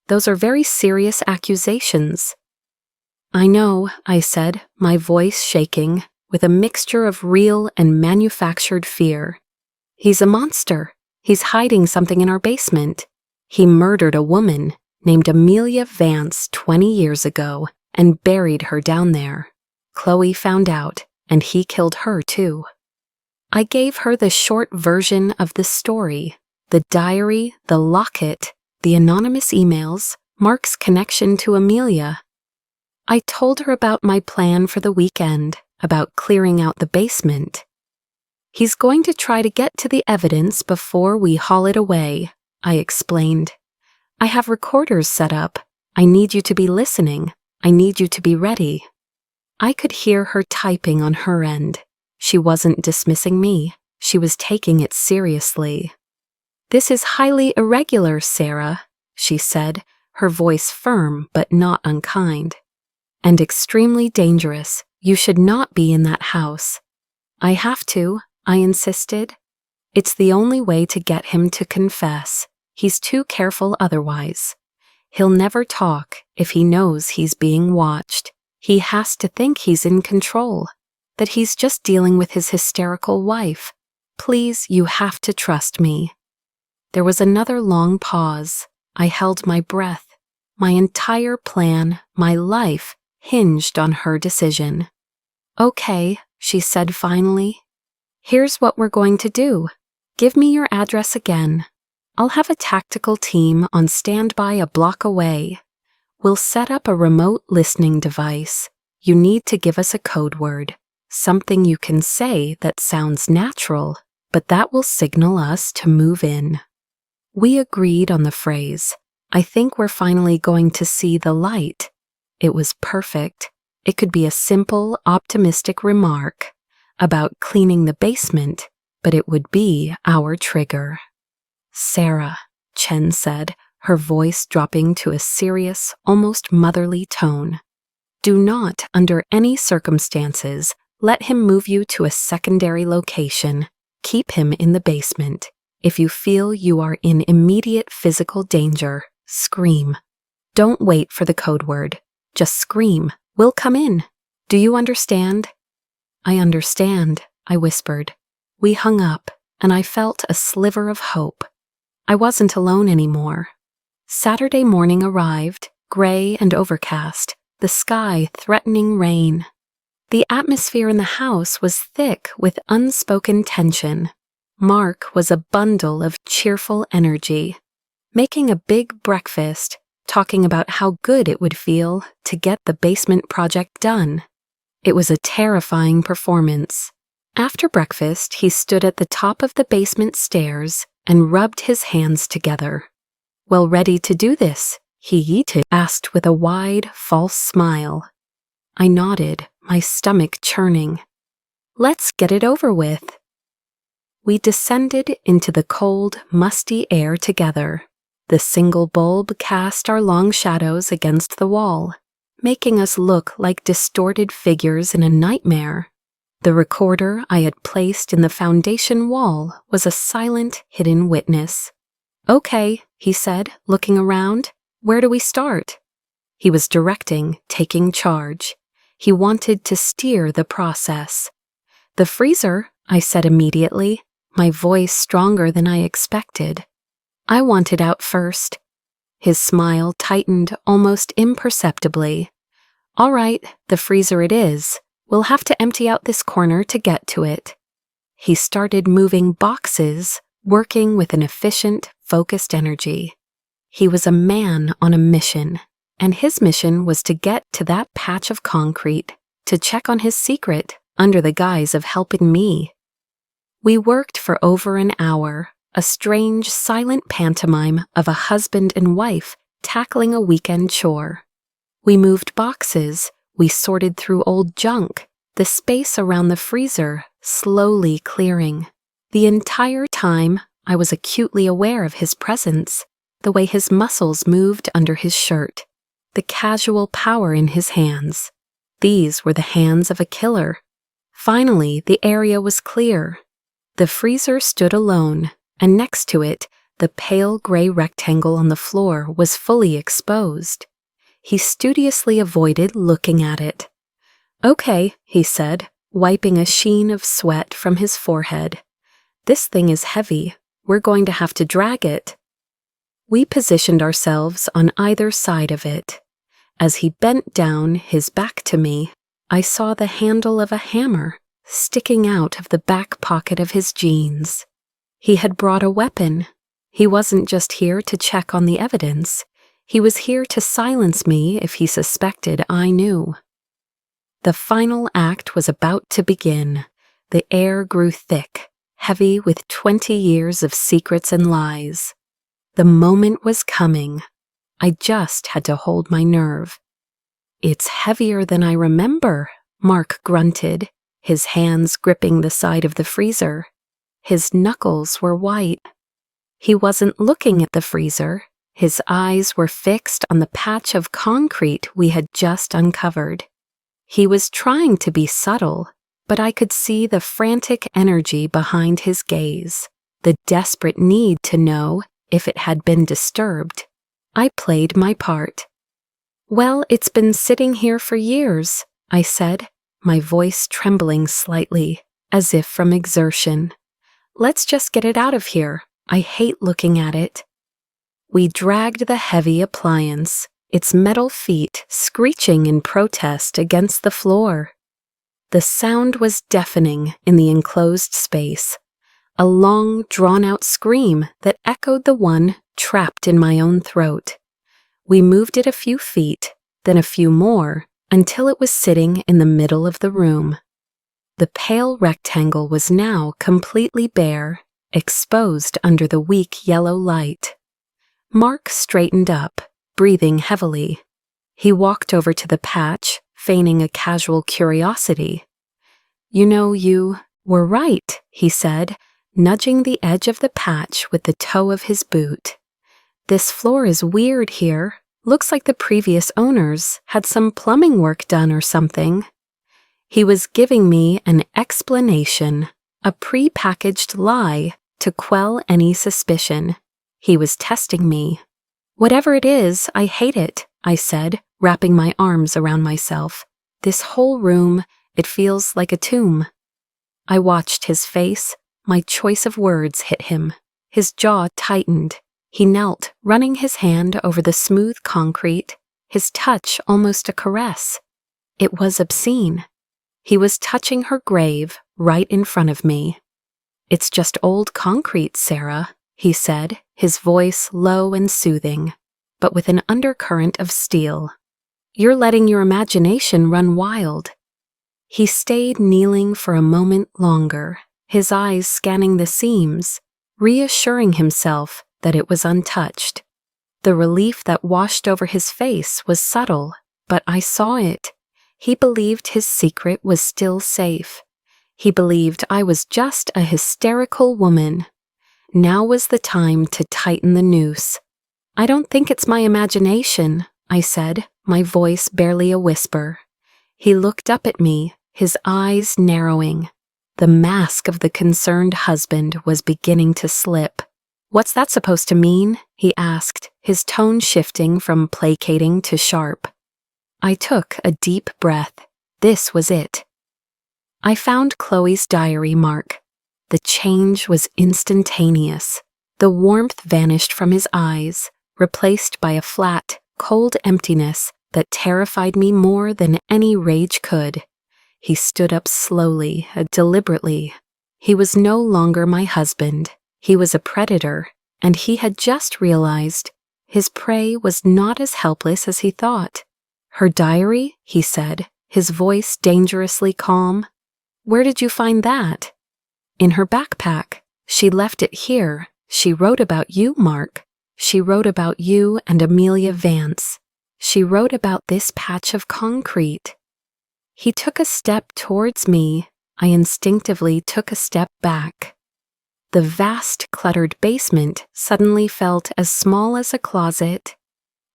those are very serious accusations." "I know," I said, my voice shaking, with a mixture of real and manufactured fear. "He's a monster. He's hiding something in our basement. He murdered a woman named Amelia Vance 20 years ago and buried her down there. Chloe found out, and he killed her too." I gave her the short version of the story, the diary, the locket, the anonymous emails, Mark's connection to Amelia. I told her about my plan for the weekend, about clearing out the basement. "He's going to try to get to the evidence before we haul it away," I explained. "I have recorders set up. I need you to be listening. I need you to be ready." I could hear her typing on her end. She wasn't dismissing me. She was taking it seriously. "This is highly irregular, Sarah," she said, her voice firm but not unkind. "And extremely dangerous. You should not be in that house." "I have to," I insisted. "It's the only way to get him to confess. He's too careful otherwise. He'll never talk if he knows he's being watched. He has to think he's in control, that he's just dealing with his hysterical wife. Please, you have to trust me." There was another long pause. I held my breath. My entire plan, my life, hinged on her decision. "Okay," she said finally. "Here's what we're going to do. Give me your address again." I'll have a tactical team on standby a block away. We'll set up a remote listening device. You need to give us a code word, something you can say that sounds natural, but that will signal us to move in. We agreed on the phrase. I think we're finally going to see the light. It was perfect. It could be a simple, optimistic remark about cleaning the basement, but it would be our trigger. Sarah, Chen said, her voice dropping to a serious, almost motherly tone. Do not, under any circumstances, let him move you to a secondary location. Keep him in the basement. If you feel you are in immediate physical danger, scream. Don't wait for the code word. Just scream. We'll come in. Do you understand? I understand, I whispered. We hung up, and I felt a sliver of hope. I wasn't alone anymore. Saturday morning arrived, gray and overcast, the sky threatening rain. The atmosphere in the house was thick with unspoken tension. Mark was a bundle of cheerful energy, making a big breakfast, talking about how good it would feel to get the basement project done. It was a terrifying performance. After breakfast, he stood at the top of the basement stairs and rubbed his hands together. Well, ready to do this? He asked with a wide, false smile. I nodded, my stomach churning. Let's get it over with. We descended into the cold, musty air together. The single bulb cast our long shadows against the wall, making us look like distorted figures in a nightmare. The recorder I had placed in the foundation wall was a silent, hidden witness. Okay, he said, looking around. Where do we start? He was directing, taking charge. He wanted to steer the process. The freezer, I said immediately, my voice stronger than I expected. I want it out first. His smile tightened almost imperceptibly. All right, the freezer it is. We'll have to empty out this corner to get to it. He started moving boxes, working with an efficient, focused energy. He was a man on a mission, and his mission was to get to that patch of concrete, to check on his secret under the guise of helping me. We worked for over an hour, a strange, silent pantomime of a husband and wife tackling a weekend chore. We moved boxes, we sorted through old junk, the space around the freezer slowly clearing. The entire time, I was acutely aware of his presence, the way his muscles moved under his shirt, the casual power in his hands. These were the hands of a killer. Finally, the area was clear. The freezer stood alone, and next to it, the pale gray rectangle on the floor was fully exposed. He studiously avoided looking at it. Okay, he said, wiping a sheen of sweat from his forehead. This thing is heavy. We're going to have to drag it. We positioned ourselves on either side of it. As he bent down, his back to me, I saw the handle of a hammer sticking out of the back pocket of his jeans. He had brought a weapon. He wasn't just here to check on the evidence. He was here to silence me if he suspected I knew. The final act was about to begin. The air grew thick, heavy with 20 years of secrets and lies. The moment was coming. I just had to hold my nerve. It's heavier than I remember, Mark grunted, his hands gripping the side of the freezer. His knuckles were white. He wasn't looking at the freezer. His eyes were fixed on the patch of concrete we had just uncovered. He was trying to be subtle, but I could see the frantic energy behind his gaze, the desperate need to know if it had been disturbed. I played my part. Well, it's been sitting here for years, I said, my voice trembling slightly, as if from exertion. Let's just get it out of here. I hate looking at it. We dragged the heavy appliance, its metal feet screeching in protest against the floor. The sound was deafening in the enclosed space. a long, drawn-out scream that echoed the one trapped in my own throat. We moved it a few feet, then a few more, until it was sitting in the middle of the room. The pale rectangle was now completely bare, exposed under the weak yellow light. Mark straightened up, breathing heavily. He walked over to the patch, feigning a casual curiosity. "You know, you were right," he said, nudging the edge of the patch with the toe of his boot. "This floor is weird here. Looks like the previous owners had some plumbing work done or something." He was giving me an explanation, a pre-packaged lie to quell any suspicion. He was testing me. "Whatever it is, I hate it," I said, wrapping my arms around myself. "This whole room, it feels like a tomb." I watched his face. My choice of words hit him. His jaw tightened. He knelt, running his hand over the smooth concrete, his touch almost a caress. It was obscene. He was touching her grave right in front of me. "It's just old concrete, Sarah," he said, his voice low and soothing, but with an undercurrent of steel. "You're letting your imagination run wild." He stayed kneeling for a moment longer, his eyes scanning the seams, reassuring himself that it was untouched. The relief that washed over his face was subtle, but I saw it. He believed his secret was still safe. He believed I was just a hysterical woman. Now was the time to tighten the noose. "I don't think it's my imagination," I said, my voice barely a whisper. He looked up at me, his eyes narrowing. The mask of the concerned husband was beginning to slip. "What's that supposed to mean?" he asked, his tone shifting from placating to sharp. I took a deep breath. This was it. I found Chloe's diary, Mark. The change was instantaneous. The warmth vanished from his eyes, replaced by a flat, cold emptiness that terrified me more than any rage could. He stood up slowly, deliberately. He was no longer my husband. He was a predator, and he had just realized his prey was not as helpless as he thought. "Her diary?" he said, his voice dangerously calm. "Where did you find that?" "In her backpack. She left it here. She wrote about you, Mark. She wrote about you and Amelia Vance. She wrote about this patch of concrete." He took a step towards me. I instinctively took a step back. The vast, cluttered basement suddenly felt as small as a closet.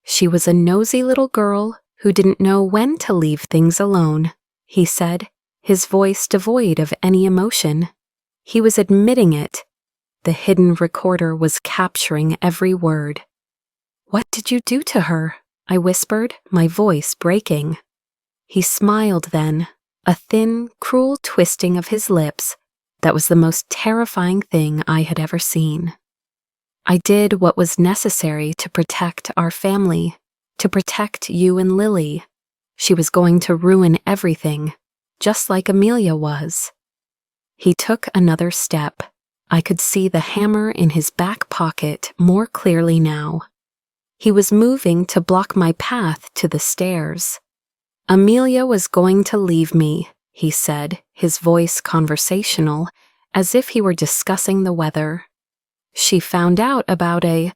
"She was a nosy little girl who didn't know when to leave things alone," he said, his voice devoid of any emotion. He was admitting it. The hidden recorder was capturing every word. "What did you do to her?" I whispered, my voice breaking. He smiled then, a thin, cruel twisting of his lips that was the most terrifying thing I had ever seen. "I did what was necessary to protect our family, to protect you and Lily. She was going to ruin everything, just like Amelia was." He took another step. I could see the hammer in his back pocket more clearly now. He was moving to block my path to the stairs. "Amelia was going to leave me," he said, his voice conversational, as if he were discussing the weather. "She found out about a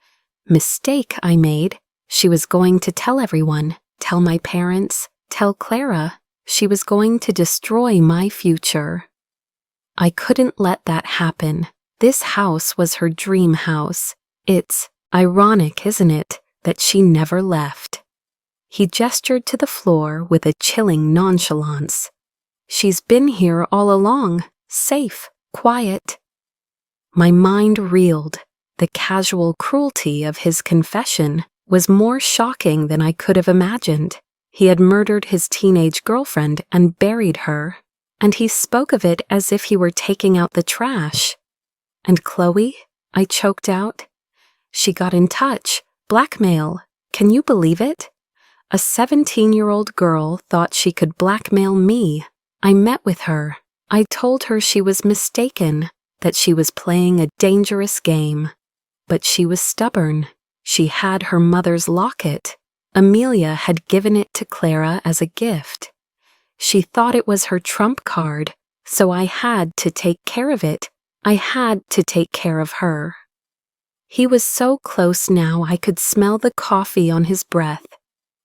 mistake I made. She was going to tell everyone, tell my parents, tell Clara. She was going to destroy my future. I couldn't let that happen. This house was her dream house. It's ironic, isn't it, that she never left?" He gestured to the floor with a chilling nonchalance. "She's been here all along, safe, quiet." My mind reeled. The casual cruelty of his confession was more shocking than I could have imagined. He had murdered his teenage girlfriend and buried her, and he spoke of it as if he were taking out the trash. "And Chloe?" I choked out. "She got in touch. Blackmail. Can you believe it? A 17-year-old girl thought she could blackmail me. I met with her. I told her she was mistaken, that she was playing a dangerous game. But she was stubborn. She had her mother's locket. Amelia had given it to Clara as a gift. She thought it was her trump card, so I had to take care of it. I had to take care of her. He was so close now I could smell the coffee on his breath.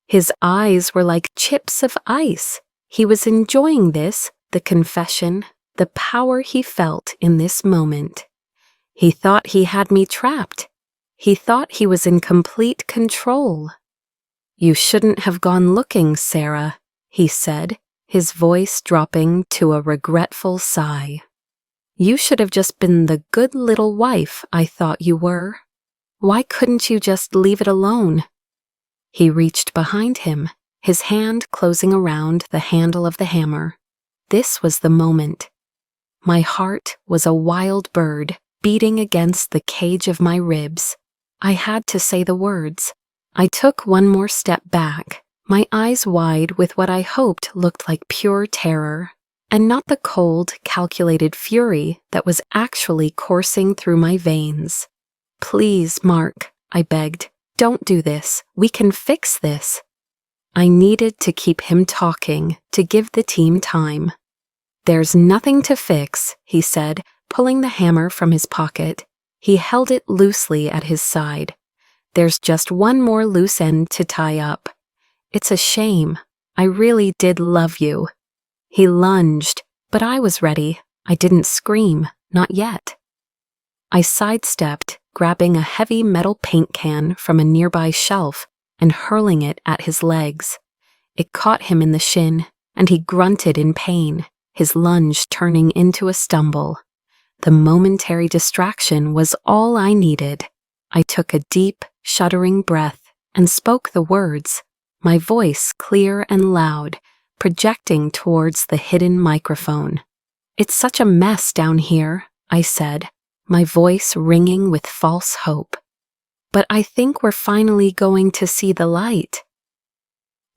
His eyes were like chips of ice. He was enjoying this, the confession, the power he felt in this moment. He thought he had me trapped. He thought he was in complete control. "You shouldn't have gone looking, Sarah," he said, his voice dropping to a regretful sigh. "You should have just been the good little wife I thought you were. Why couldn't you just leave it alone?" He reached behind him, his hand closing around the handle of the hammer. This was the moment. My heart was a wild bird beating against the cage of my ribs. I had to say the words. I took one more step back, my eyes wide with what I hoped looked like pure terror, and not the cold, calculated fury that was actually coursing through my veins. "Please, Mark," I begged, "don't do this. We can fix this." I needed to keep him talking, to give the team time. "There's nothing to fix," he said, pulling the hammer from his pocket. He held it loosely at his side. "There's just one more loose end to tie up. It's a shame. I really did love you." He lunged, but I was ready. I didn't scream, not yet. I sidestepped, grabbing a heavy metal paint can from a nearby shelf and hurling it at his legs. It caught him in the shin, and he grunted in pain, his lunge turning into a stumble. The momentary distraction was all I needed. I took a deep, shuddering breath and spoke the words, my voice clear and loud, projecting towards the hidden microphone. "It's such a mess down here," I said, my voice ringing with false hope. "But I think we're finally going to see the light."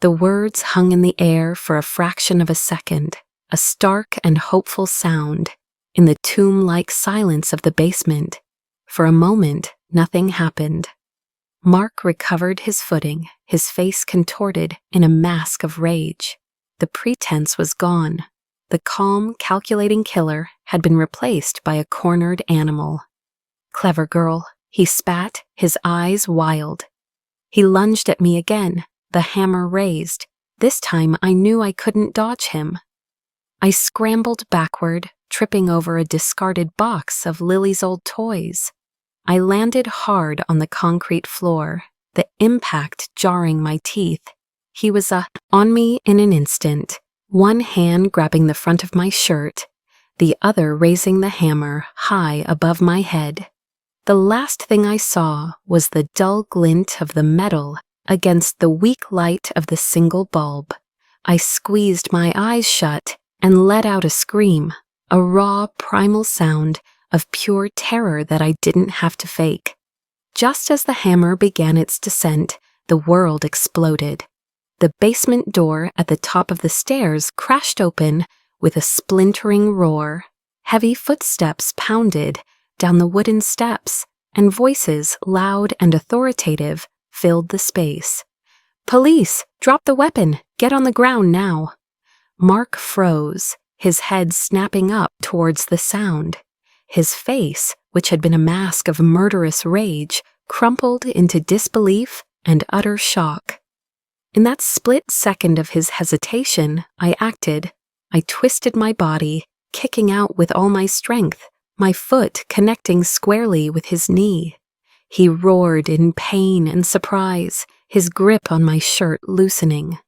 The words hung in the air for a fraction of a second, a stark and hopeful sound, in the tomb-like silence of the basement. For a moment, nothing happened. Mark recovered his footing, his face contorted in a mask of rage. The pretense was gone. The calm, calculating killer had been replaced by a cornered animal. "Clever girl," he spat, his eyes wild. He lunged at me again, the hammer raised. This time I knew I couldn't dodge him. I scrambled backward, tripping over a discarded box of Lily's old toys. I landed hard on the concrete floor, the impact jarring my teeth. He was on me in an instant, one hand grabbing the front of my shirt, the other raising the hammer high above my head. The last thing I saw was the dull glint of the metal against the weak light of the single bulb. I squeezed my eyes shut and let out a scream, a raw, primal sound of pure terror that I didn't have to fake. Just as the hammer began its descent, the world exploded. The basement door at the top of the stairs crashed open with a splintering roar. Heavy footsteps pounded down the wooden steps, and voices, loud and authoritative, filled the space. "Police! Drop the weapon! Get on the ground now!" Mark froze, his head snapping up towards the sound. His face, which had been a mask of murderous rage, crumpled into disbelief and utter shock. In that split second of his hesitation, I acted. I twisted my body, kicking out with all my strength, my foot connecting squarely with his knee. He roared in pain and surprise, his grip on my shirt loosening.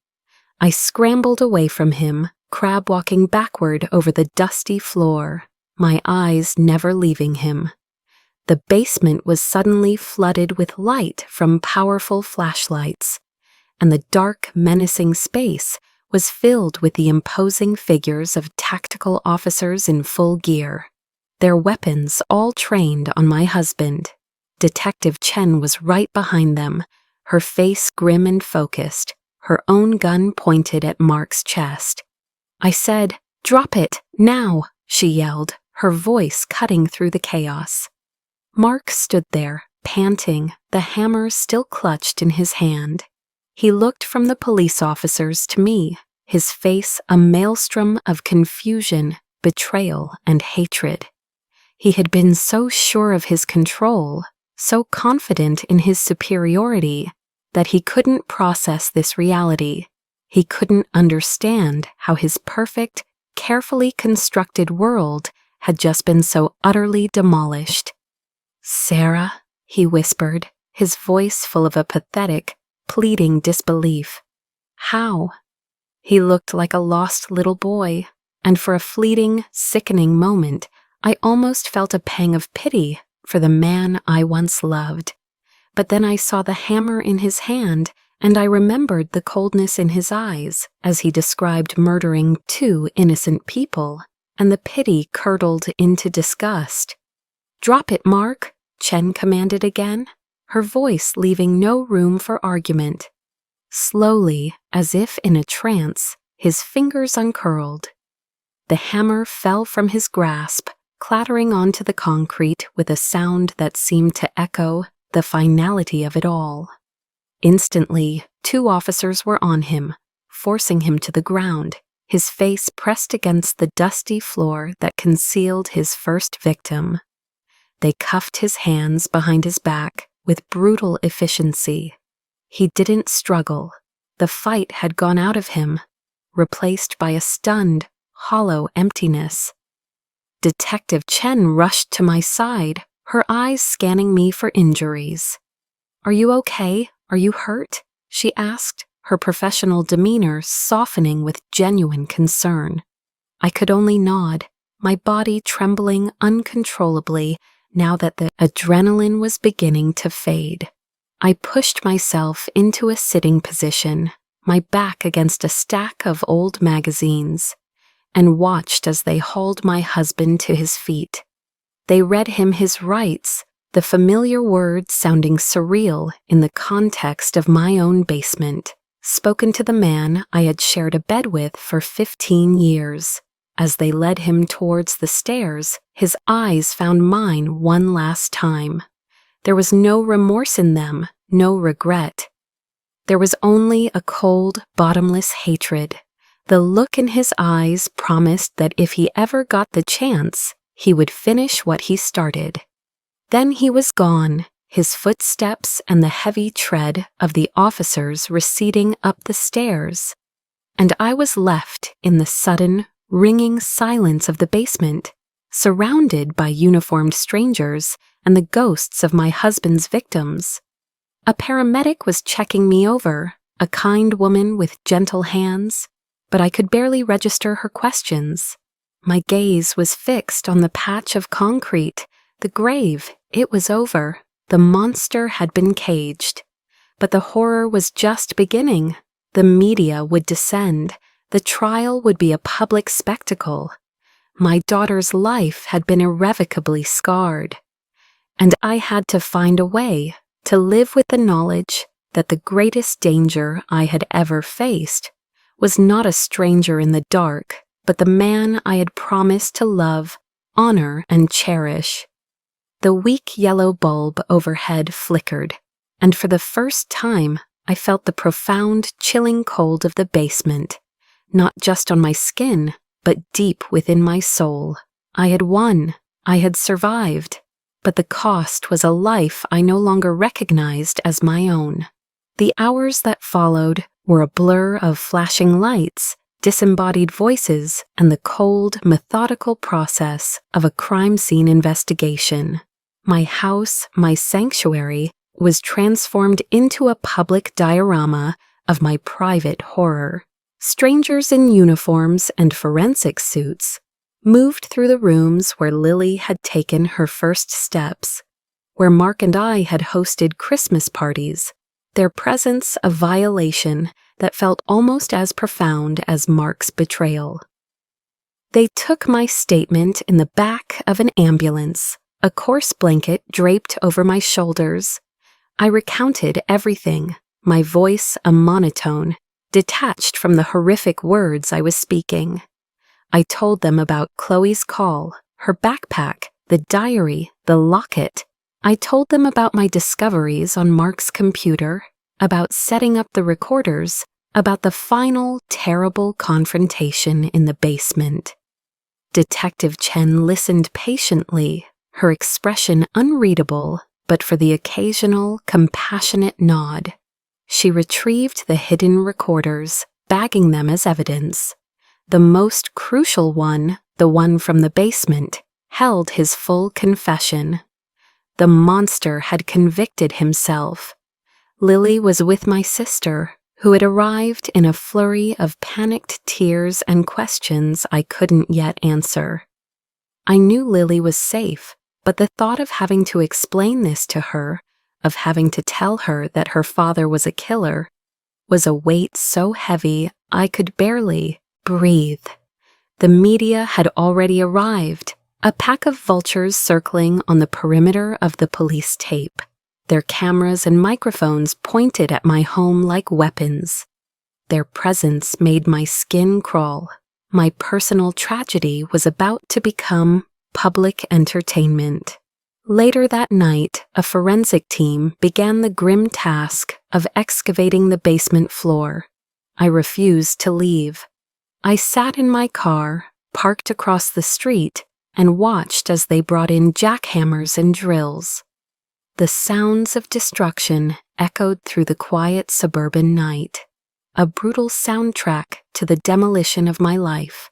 I scrambled away from him, crab-walking backward over the dusty floor, my eyes never leaving him. The basement was suddenly flooded with light from powerful flashlights, and the dark, menacing space was filled with the imposing figures of tactical officers in full gear, their weapons all trained on my husband. Detective Chen was right behind them, her face grim and focused, her own gun pointed at Mark's chest. I said, "Drop it, now," she yelled, her voice cutting through the chaos. Mark stood there, panting, the hammer still clutched in his hand. He looked from the police officers to me, his face a maelstrom of confusion, betrayal, and hatred. He had been so sure of his control, so confident in his superiority, that he couldn't process this reality. He couldn't understand how his perfect, carefully constructed world had just been so utterly demolished. "Sarah," he whispered, his voice full of a pathetic, pleading disbelief. "How?" He looked like a lost little boy, and for a fleeting, sickening moment, I almost felt a pang of pity for the man I once loved. But then I saw the hammer in his hand, and I remembered the coldness in his eyes as he described murdering 2 innocent people, and the pity curdled into disgust. "Drop it, Mark," Chen commanded again, her voice leaving no room for argument. Slowly, as if in a trance, his fingers uncurled. The hammer fell from his grasp, clattering onto the concrete with a sound that seemed to echo the finality of it all. Instantly, 2 officers were on him, forcing him to the ground, his face pressed against the dusty floor that concealed his first victim. They cuffed his hands behind his back with brutal efficiency. He didn't struggle. The fight had gone out of him, replaced by a stunned, hollow emptiness. Detective Chen rushed to my side, her eyes scanning me for injuries. "Are you okay? Are you hurt?" she asked, her professional demeanor softening with genuine concern. I could only nod, my body trembling uncontrollably now that the adrenaline was beginning to fade. I pushed myself into a sitting position, my back against a stack of old magazines, and watched as they hauled my husband to his feet. They read him his rights, the familiar words sounding surreal in the context of my own basement, spoken to the man I had shared a bed with for 15 years. As they led him towards the stairs, his eyes found mine one last time. There was no remorse in them, no regret. There was only a cold, bottomless hatred. The look in his eyes promised that if he ever got the chance, he would finish what he started. Then he was gone, his footsteps and the heavy tread of the officers receding up the stairs. And I was left in the sudden, ringing silence of the basement, surrounded by uniformed strangers and the ghosts of my husband's victims. A paramedic was checking me over, a kind woman with gentle hands, but I could barely register her questions. My gaze was fixed on the patch of concrete, the grave. It was over. The monster had been caged. But the horror was just beginning. The media would descend. The trial would be a public spectacle. My daughter's life had been irrevocably scarred. And I had to find a way to live with the knowledge that the greatest danger I had ever faced was not a stranger in the dark, but the man I had promised to love, honor, and cherish. The weak yellow bulb overhead flickered, and for the first time I felt the profound, chilling cold of the basement, not just on my skin, but deep within my soul. I had won. I had survived. But the cost was a life I no longer recognized as my own. The hours that followed were a blur of flashing lights, disembodied voices, and the cold, methodical process of a crime scene investigation. My house, my sanctuary, was transformed into a public diorama of my private horror. Strangers in uniforms and forensic suits moved through the rooms where Lily had taken her first steps, where Mark and I had hosted Christmas parties, their presence a violation that felt almost as profound as Mark's betrayal. They took my statement in the back of an ambulance, a coarse blanket draped over my shoulders. I recounted everything, my voice a monotone, detached from the horrific words I was speaking. I told them about Chloe's call, her backpack, the diary, the locket. I told them about my discoveries on Mark's computer, about setting up the recorders, about the final terrible confrontation in the basement. Detective Chen listened patiently, her expression unreadable, but for the occasional, compassionate nod. She retrieved the hidden recorders, bagging them as evidence. The most crucial one, the one from the basement, held his full confession. The monster had convicted himself. Lily was with my sister, who had arrived in a flurry of panicked tears and questions I couldn't yet answer. I knew Lily was safe, but the thought of having to explain this to her, of having to tell her that her father was a killer, was a weight so heavy I could barely breathe. The media had already arrived, a pack of vultures circling on the perimeter of the police tape, their cameras and microphones pointed at my home like weapons. Their presence made my skin crawl. My personal tragedy was about to become public entertainment. Later that night, a forensic team began the grim task of excavating the basement floor. I refused to leave. I sat in my car, parked across the street, and watched as they brought in jackhammers and drills. The sounds of destruction echoed through the quiet suburban night, a brutal soundtrack to the demolition of my life.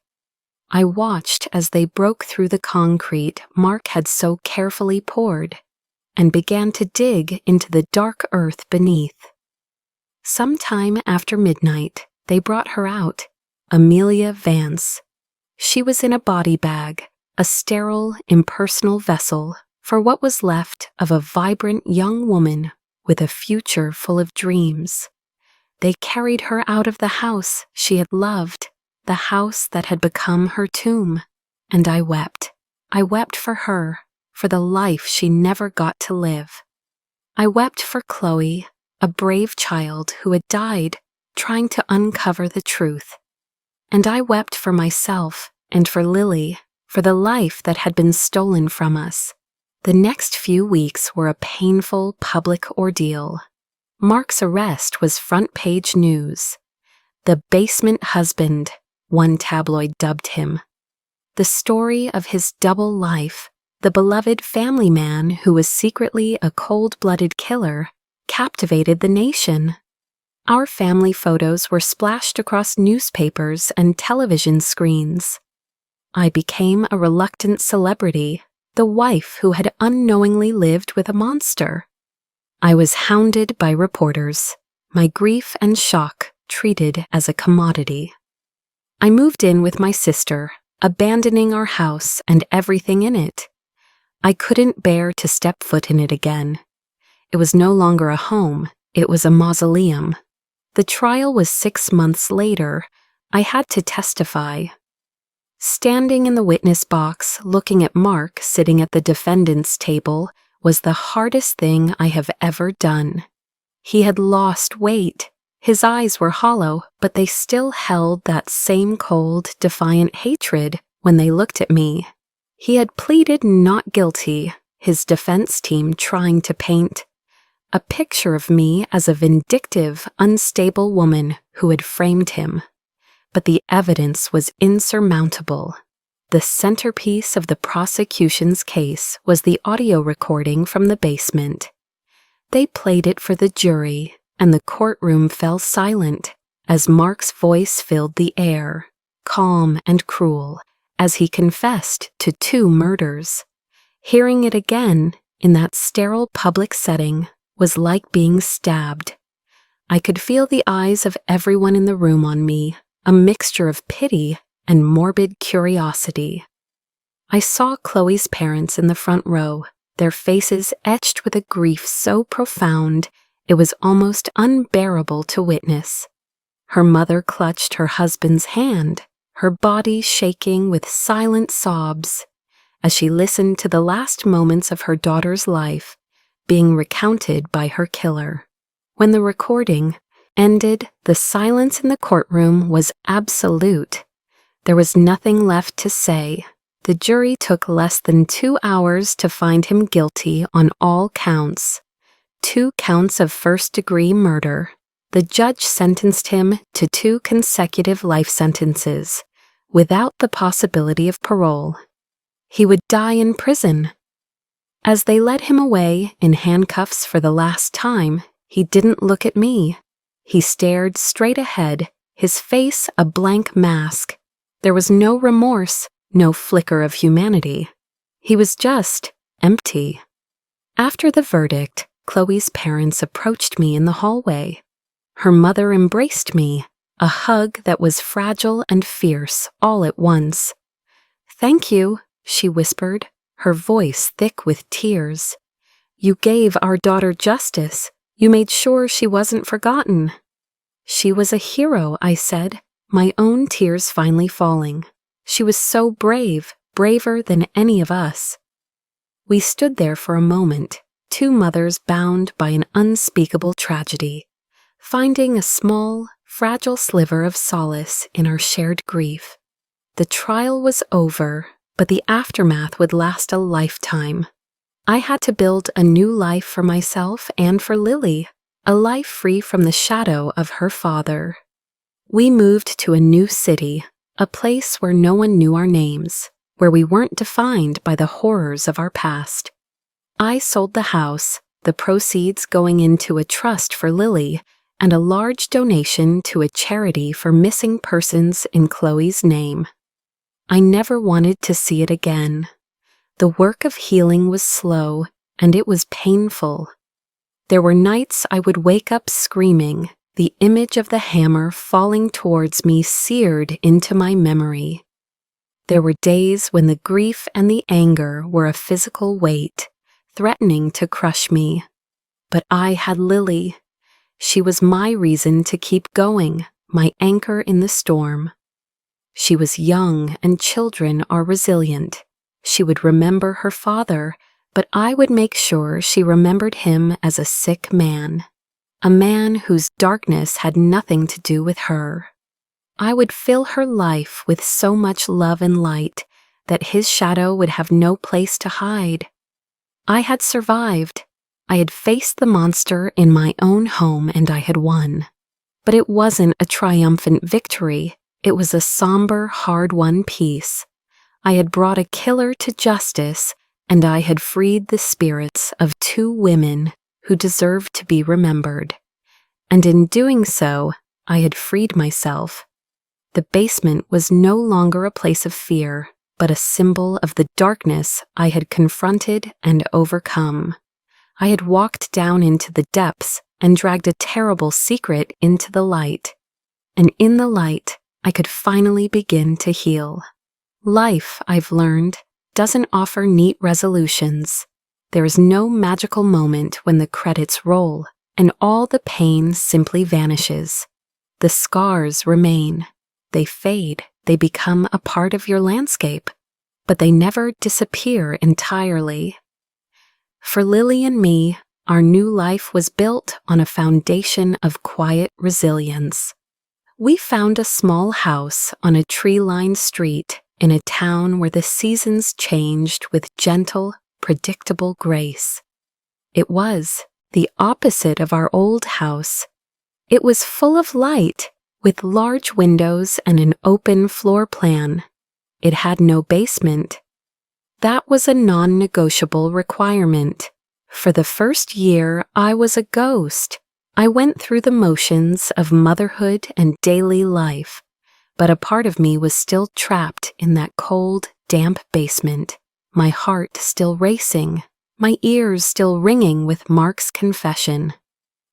I watched as they broke through the concrete Mark had so carefully poured and began to dig into the dark earth beneath. Sometime after midnight, they brought her out, Amelia Vance. She was in a body bag, a sterile, impersonal vessel for what was left of a vibrant young woman with a future full of dreams. They carried her out of the house she had loved, the house that had become her tomb, and I wept. I wept for her, for the life she never got to live. I wept for Chloe, a brave child who had died trying to uncover the truth. And I wept for myself and for Lily, for the life that had been stolen from us. The next few weeks were a painful public ordeal. Mark's arrest was front-page news. The basement husband, one tabloid dubbed him. The story of his double life, the beloved family man who was secretly a cold-blooded killer, captivated the nation. Our family photos were splashed across newspapers and television screens. I became a reluctant celebrity, the wife who had unknowingly lived with a monster. I was hounded by reporters, my grief and shock treated as a commodity. I moved in with my sister, abandoning our house and everything in it. I couldn't bear to step foot in it again. It was no longer a home, it was a mausoleum. The trial was 6 months later. I had to testify. Standing in the witness box, looking at Mark sitting at the defendant's table, was the hardest thing I have ever done. He had lost weight. His eyes were hollow, but they still held that same cold, defiant hatred when they looked at me. He had pleaded not guilty, his defense team trying to paint a picture of me as a vindictive, unstable woman who had framed him. But the evidence was insurmountable. The centerpiece of the prosecution's case was the audio recording from the basement. They played it for the jury, and the courtroom fell silent as Mark's voice filled the air, calm and cruel, as he confessed to 2 murders. Hearing it again, in that sterile public setting, was like being stabbed. I could feel the eyes of everyone in the room on me, a mixture of pity and morbid curiosity. I saw Chloe's parents in the front row, their faces etched with a grief so profound it was almost unbearable to witness. Her mother clutched her husband's hand, her body shaking with silent sobs, as she listened to the last moments of her daughter's life being recounted by her killer. When the recording ended, the silence in the courtroom was absolute. There was nothing left to say, The jury took less than 2 hours to find him guilty on all counts. 2 counts of first-degree murder. The judge sentenced him to 2 consecutive life sentences, without the possibility of parole. He would die in prison. As they led him away in handcuffs for the last time, he didn't look at me. He stared straight ahead, his face a blank mask. There was no remorse, no flicker of humanity. He was just empty. After the verdict, Chloe's parents approached me in the hallway. Her mother embraced me, a hug that was fragile and fierce all at once. "Thank you," she whispered, her voice thick with tears. "You gave our daughter justice. You made sure she wasn't forgotten." "She was a hero," I said, my own tears finally falling. "She was so brave, braver than any of us." We stood there for a moment, 2 mothers bound by an unspeakable tragedy, finding a small, fragile sliver of solace in our shared grief. The trial was over, but the aftermath would last a lifetime. I had to build a new life for myself and for Lily, a life free from the shadow of her father. We moved to a new city, a place where no one knew our names, where we weren't defined by the horrors of our past. I sold the house, the proceeds going into a trust for Lily, and a large donation to a charity for missing persons in Chloe's name. I never wanted to see it again. The work of healing was slow, and it was painful. There were nights I would wake up screaming, the image of the hammer falling towards me seared into my memory. There were days when the grief and the anger were a physical weight, threatening to crush me. But I had Lily. She was my reason to keep going, my anchor in the storm. She was young, and children are resilient. She would remember her father, but I would make sure she remembered him as a sick man, a man whose darkness had nothing to do with her. I would fill her life with so much love and light that his shadow would have no place to hide. I had survived. I had faced the monster in my own home and I had won. But it wasn't a triumphant victory. It was a somber, hard-won peace. I had brought a killer to justice, and I had freed the spirits of 2 women who deserved to be remembered. And in doing so, I had freed myself. The basement was no longer a place of fear, but a symbol of the darkness I had confronted and overcome. I had walked down into the depths and dragged a terrible secret into the light. And in the light, I could finally begin to heal. Life, I've learned, doesn't offer neat resolutions. There is no magical moment when the credits roll, and all the pain simply vanishes. The scars remain. They fade, they become a part of your landscape, but they never disappear entirely. For Lily and me, our new life was built on a foundation of quiet resilience. We found a small house on a tree-lined street in a town where the seasons changed with gentle, predictable grace. It was the opposite of our old house. It was full of light, with large windows and an open floor plan. It had no basement. That was a non-negotiable requirement. For the first year, I was a ghost. I went through the motions of motherhood and daily life, but a part of me was still trapped in that cold, damp basement, my heart still racing, my ears still ringing with Mark's confession.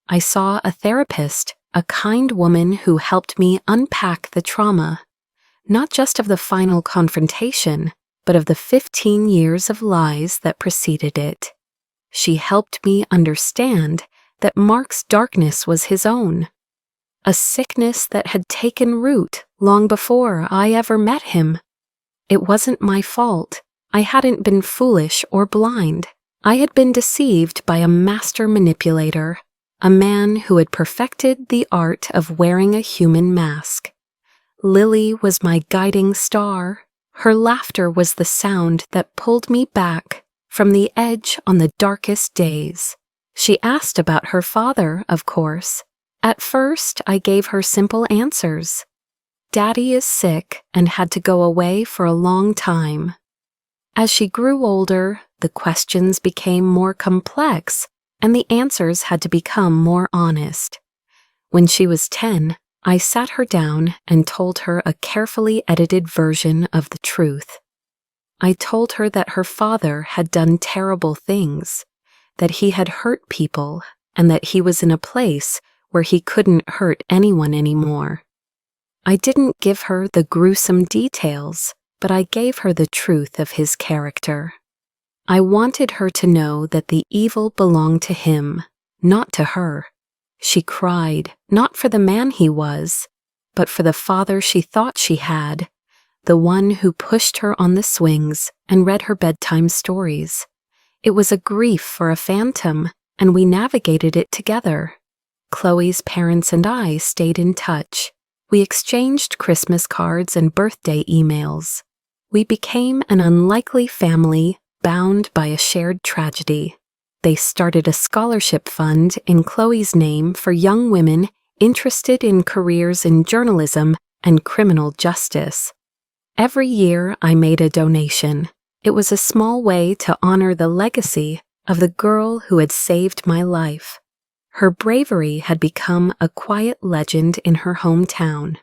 I saw a therapist, a kind woman who helped me unpack the trauma, not just of the final confrontation, but of the 15 years of lies that preceded it. She helped me understand that Mark's darkness was his own, a sickness that had taken root long before I ever met him. It wasn't my fault. I hadn't been foolish or blind. I had been deceived by a master manipulator, a man who had perfected the art of wearing a human mask. Lily was my guiding star. Her laughter was the sound that pulled me back from the edge on the darkest days. She asked about her father, of course. At first, I gave her simple answers. Daddy is sick and had to go away for a long time. As she grew older, the questions became more complex and the answers had to become more honest. When she was 10, I sat her down and told her a carefully edited version of the truth. I told her that her father had done terrible things, that he had hurt people, and that he was in a place where he couldn't hurt anyone anymore. I didn't give her the gruesome details, but I gave her the truth of his character. I wanted her to know that the evil belonged to him, not to her. She cried, not for the man he was, but for the father she thought she had, the one who pushed her on the swings and read her bedtime stories. It was a grief for a phantom, and we navigated it together. Chloe's parents and I stayed in touch. We exchanged Christmas cards and birthday emails. We became an unlikely family bound by a shared tragedy. They started a scholarship fund in Chloe's name for young women interested in careers in journalism and criminal justice. Every year I made a donation. It was a small way to honor the legacy of the girl who had saved my life. Her bravery had become a quiet legend in her hometown,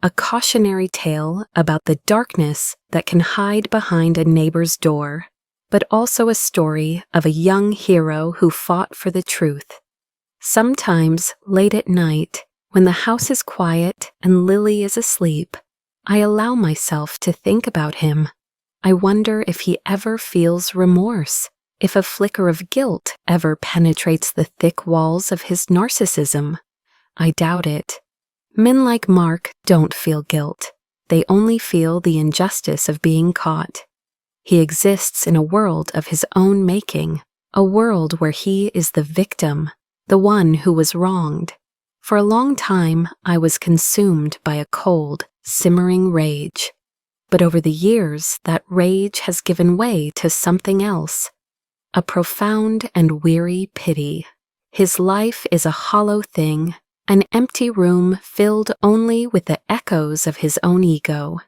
a cautionary tale about the darkness that can hide behind a neighbor's door, but also a story of a young hero who fought for the truth. Sometimes, late at night, when the house is quiet and Lily is asleep, I allow myself to think about him. I wonder if he ever feels remorse, if a flicker of guilt ever penetrates the thick walls of his narcissism. I doubt it. Men like Mark don't feel guilt. They only feel the injustice of being caught. He exists in a world of his own making, a world where he is the victim, the one who was wronged. For a long time, I was consumed by a cold, simmering rage. But over the years, that rage has given way to something else, a profound and weary pity. His life is a hollow thing, an empty room filled only with the echoes of his own ego.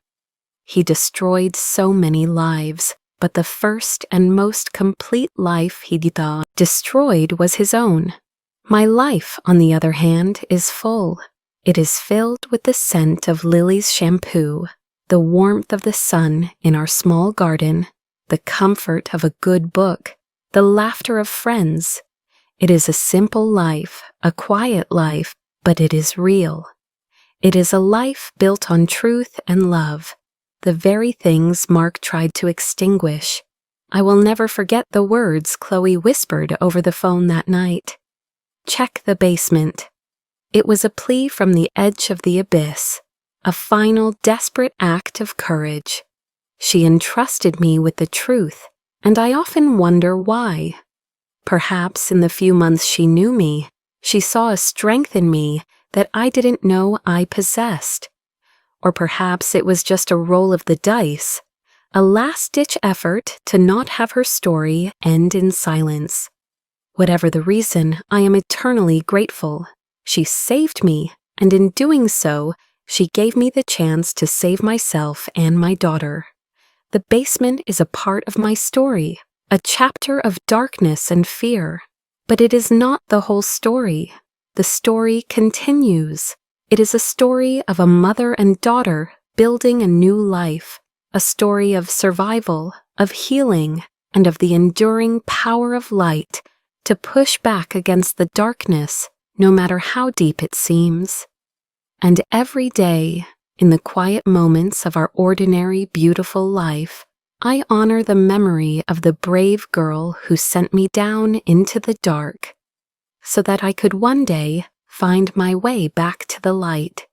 He destroyed so many lives, but the first and most complete life he destroyed was his own. My life, on the other hand, is full. It is filled with the scent of Lily's shampoo, the warmth of the sun in our small garden, the comfort of a good book, the laughter of friends. It is a simple life, a quiet life, but it is real. It is a life built on truth and love, the very things Mark tried to extinguish. I will never forget the words Chloe whispered over the phone that night. Check the basement. It was a plea from the edge of the abyss, a final desperate act of courage. She entrusted me with the truth, and I often wonder why. Perhaps in the few months she knew me, she saw a strength in me that I didn't know I possessed. Or perhaps it was just a roll of the dice, a last-ditch effort to not have her story end in silence. Whatever the reason, I am eternally grateful. She saved me, and in doing so, she gave me the chance to save myself and my daughter. The basement is a part of my story, a chapter of darkness and fear. But it is not the whole story. The story continues. It is a story of a mother and daughter building a new life, a story of survival, of healing, and of the enduring power of light to push back against the darkness, no matter how deep it seems. And every day, in the quiet moments of our ordinary, beautiful life, I honor the memory of the brave girl who sent me down into the dark, so that I could one day find my way back to the light.